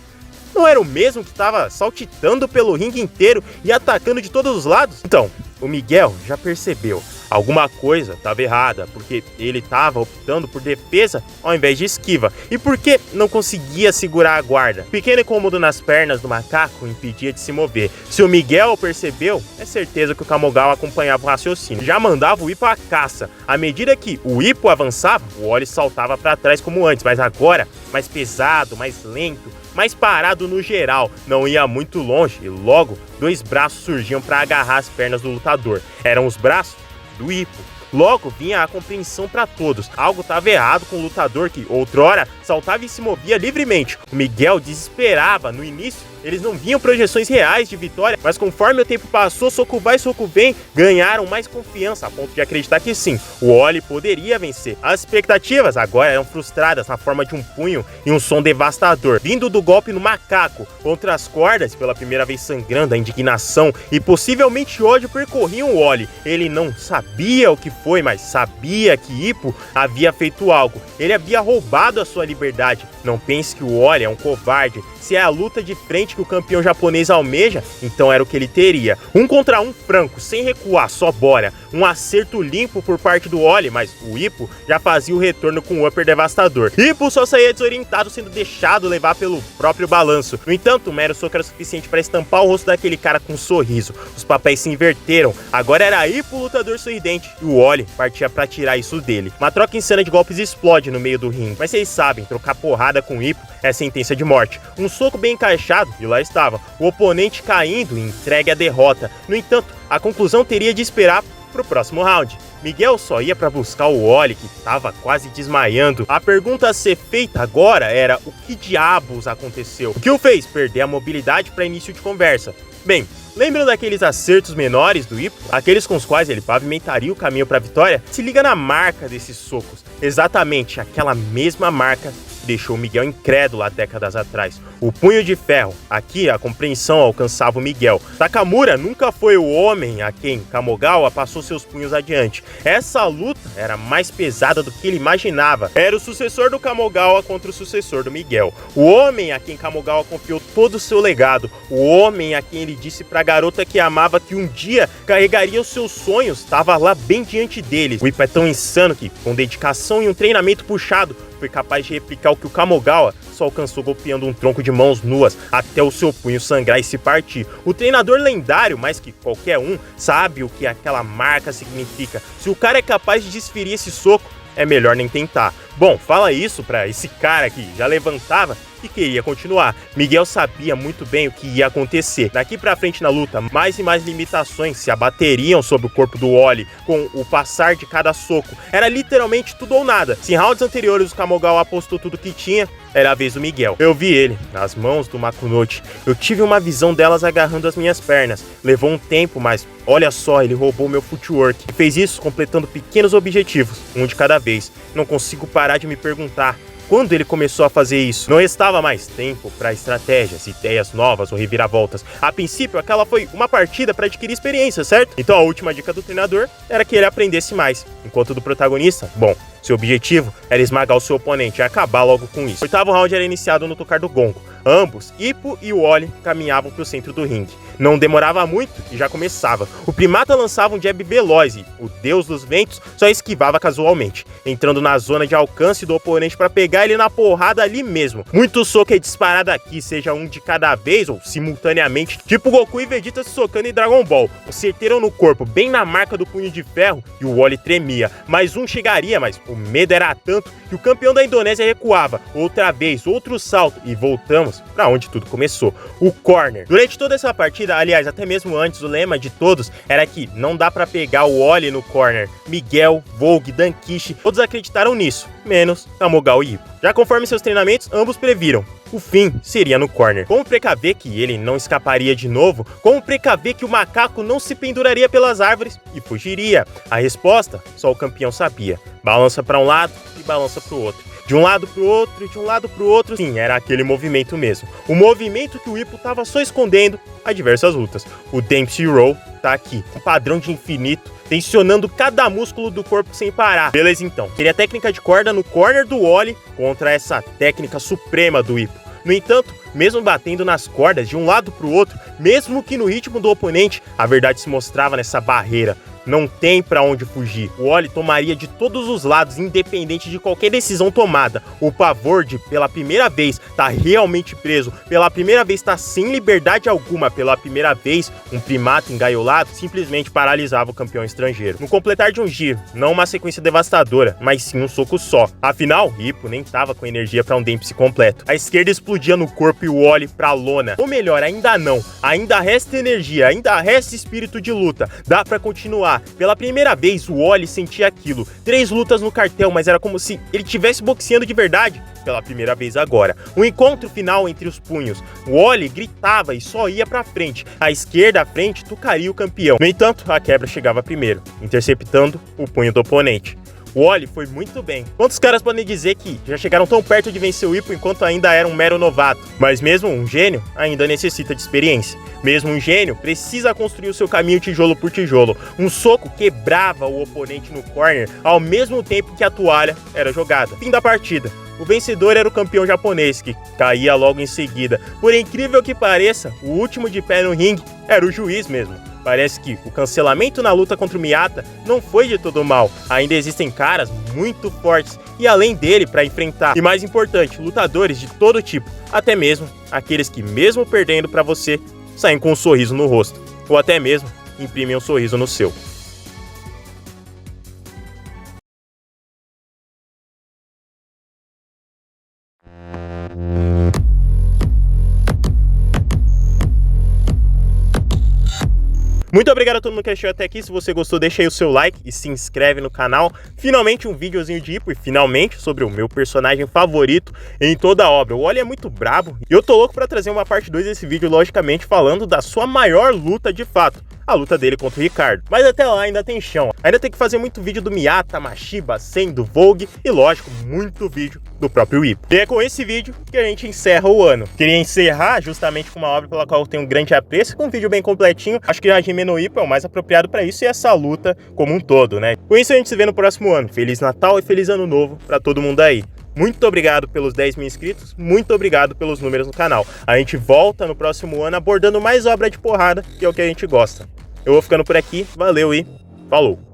não era o mesmo que estava saltitando pelo ringue inteiro e atacando de todos os lados? Então, o Miguel já percebeu. Alguma coisa estava errada, porque ele estava optando por defesa ao invés de esquiva, e porque não conseguia segurar a guarda. O pequeno incômodo nas pernas do macaco impedia de se mover. Se o Miguel percebeu, é certeza que o Kamigawa acompanhava o raciocínio. Já mandava o Ippo à caça. À medida que o Ippo avançava, o Wally saltava para trás como antes, mas agora mais pesado, mais lento, mais parado no geral, não ia muito longe e logo 2 braços surgiam para agarrar as pernas do lutador. Eram os braços do Ippo. Logo vinha a compreensão para todos. Algo estava errado com o lutador que, outrora, saltava e se movia livremente. O Miguel desesperava. No início, eles não viam projeções reais de vitória, mas conforme o tempo passou, soco vai, soco vem, ganharam mais confiança, a ponto de acreditar que sim, o Wally poderia vencer. As expectativas agora eram frustradas na forma de um punho e um som devastador, vindo do golpe no macaco contra as cordas, pela primeira vez sangrando. A indignação e possivelmente ódio percorriam o Wally. Ele não sabia o que foi, mas sabia que Ippo havia feito algo. Ele havia roubado a sua liberdade. Não pense que o Wally é um covarde. Se é a luta de frente que o campeão japonês almeja, então era o que ele teria. 1 contra 1 franco, sem recuar, só bora. Um acerto limpo por parte do Wally, mas o Ippo já fazia o retorno com um upper devastador. Ippo só saía desorientado, sendo deixado levar pelo próprio balanço. No entanto, um mero soco era suficiente para estampar o rosto daquele cara com um sorriso. Os papéis se inverteram. Agora era Ippo o lutador sorridente e o Wally partia para tirar isso dele. Uma troca insana de golpes explode no meio do ringue. Mas vocês sabem, trocar porrada com Ippo é sentença de morte. Um soco bem encaixado e lá estava, o oponente caindo e entregue à derrota. No entanto, a conclusão teria de esperar pro próximo round. Miguel só ia para buscar o Wally, que estava quase desmaiando. A pergunta a ser feita agora era: o que diabos aconteceu? O que o fez perder a mobilidade para início de conversa? Bem, lembram daqueles acertos menores do Ippo? Aqueles com os quais ele pavimentaria o caminho para a vitória? Se liga na marca desses socos. Exatamente aquela mesma marca deixou o Miguel incrédulo há décadas atrás. O punho de ferro. Aqui a compreensão alcançava o Miguel. Takamura nunca foi o homem a quem Kamigawa passou seus punhos adiante. Essa luta era mais pesada do que ele imaginava. Era o sucessor do Kamigawa contra o sucessor do Miguel. O homem a quem Kamigawa confiou todo o seu legado. O homem a quem ele disse pra garota que amava que um dia carregaria os seus sonhos estava lá bem diante deles. O Ippo é tão insano que, com dedicação e um treinamento puxado, foi capaz de replicar o que o Kamigawa só alcançou golpeando um tronco de mãos nuas até o seu punho sangrar e se partir. O treinador lendário, mais que qualquer um, sabe o que aquela marca significa. Se o cara é capaz de desferir esse soco, é melhor nem tentar. Bom, fala isso pra esse cara que já levantava e queria continuar. Miguel sabia muito bem o que ia acontecer. Daqui pra frente na luta, mais e mais limitações se abateriam sobre o corpo do Wally com o passar de cada soco. Era literalmente tudo ou nada. Se em rounds anteriores o Kamigawa apostou tudo que tinha, era a vez do Miguel. Eu vi ele nas mãos do Makunochi. Eu tive uma visão delas agarrando as minhas pernas. Levou um tempo, mas olha só, ele roubou meu footwork. E fez isso completando pequenos objetivos, um de cada vez. Não consigo parar de me perguntar: quando ele começou a fazer isso? Não restava mais tempo para estratégias, ideias novas ou reviravoltas. A princípio, aquela foi uma partida para adquirir experiência, certo? Então a última dica do treinador era que ele aprendesse mais. Enquanto do protagonista, bom, seu objetivo era esmagar o seu oponente e acabar logo com isso. O 8º round era iniciado no tocar do gongo. Ambos, Ippo e o Wally, caminhavam para o centro do ringue. Não demorava muito e já começava. O primata lançava um jab veloz e o deus dos ventos só esquivava casualmente, entrando na zona de alcance do oponente para pegar ele na porrada ali mesmo. Muito soco é disparado aqui, seja um de cada vez ou simultaneamente, tipo Goku e Vegeta se socando em Dragon Ball. O certeiro no corpo, bem na marca do punho de ferro, e o Wally tremia. Mais um chegaria, mas o medo era tanto que o campeão da Indonésia recuava. Outra vez, outro salto e voltamos para onde tudo começou, o corner. Durante toda essa partida, aliás, até mesmo antes, o lema de todos era que não dá para pegar o Wally no corner. Miguel, Vogue, Dankishi, todos acreditaram nisso, menos Kamigawa e Ippo. Já conforme seus treinamentos, ambos previram: o fim seria no corner. Como precaver que ele não escaparia de novo? Como precaver que o macaco não se penduraria pelas árvores e fugiria? A resposta, só o campeão sabia. Balança para um lado e balança para o outro. De um lado pro outro, de um lado pro outro. Sim, era aquele movimento mesmo. O movimento que o Ippo tava só escondendo há diversas lutas. O Dempsey Roll tá aqui. Um padrão de infinito, tensionando cada músculo do corpo sem parar. Beleza, então. Queria técnica de corda no corner do Wally contra essa técnica suprema do Ippo. No entanto, mesmo batendo nas cordas de um lado pro outro, mesmo que no ritmo do oponente, a verdade se mostrava nessa barreira. não tem pra onde fugir. O Oli tomaria de todos os lados, independente de qualquer decisão tomada. O pavor de, pela primeira vez, tá realmente preso, pela primeira vez tá sem liberdade alguma, pela primeira vez, um primata engaiolado simplesmente paralisava o campeão estrangeiro. No completar de um giro, não uma sequência devastadora, mas sim um soco só. Afinal, Hippo nem tava com energia pra um Dempsey completo. A esquerda explodia no corpo e o Oli pra lona. Ou melhor, ainda não. Ainda resta energia, ainda resta espírito de luta. Dá pra continuar. Pela primeira vez, o Oli sentia aquilo. 3 lutas no cartel, mas era como se ele estivesse boxeando de verdade. Pela primeira vez agora. Um encontro final entre os punhos. O Oli gritava e só ia pra frente. A esquerda à frente tocaria o campeão. No entanto, a quebra chegava primeiro, interceptando o punho do oponente. O Oli foi muito bem. Quantos caras podem dizer que já chegaram tão perto de vencer o Hippo enquanto ainda era um mero novato? Mas mesmo um gênio ainda necessita de experiência. Mesmo um gênio precisa construir o seu caminho tijolo por tijolo. Um soco quebrava o oponente no corner ao mesmo tempo que a toalha era jogada. Fim da partida. O vencedor era o campeão japonês, que caía logo em seguida. Por incrível que pareça, o último de pé no ringue era o juiz mesmo. Parece que o cancelamento na luta contra o Miyata não foi de todo mal. Ainda existem caras muito fortes e além dele para enfrentar. E mais importante, lutadores de todo tipo. Até mesmo aqueles que, mesmo perdendo para você, saem com um sorriso no rosto. Ou até mesmo imprimem um sorriso no seu. Muito obrigado a todo mundo que assistiu até aqui. Se você gostou, deixa aí o seu like e se inscreve no canal. Finalmente um videozinho de Hippo e finalmente sobre o meu personagem favorito em toda a obra. O Oli é muito brabo e eu tô louco pra trazer uma parte 2 desse vídeo, logicamente falando da sua maior luta de fato. A luta dele contra o Ricardo. Mas até lá ainda tem chão. Ainda tem que fazer muito vídeo do Miyata, Mashiba, Sen, do Vogue e, lógico, muito vídeo do próprio Hippo. E é com esse vídeo que a gente encerra o ano. Queria encerrar justamente com uma obra pela qual eu tenho um grande apreço, com um vídeo bem completinho. Acho que a Hajime no Ippo é o mais apropriado para isso e essa luta como um todo, né? Com isso a gente se vê no próximo ano. Feliz Natal e Feliz Ano Novo para todo mundo aí. Muito obrigado pelos 10 mil inscritos, muito obrigado pelos números no canal. A gente volta no próximo ano abordando mais obra de porrada, que é o que a gente gosta. Eu vou ficando por aqui, valeu e falou!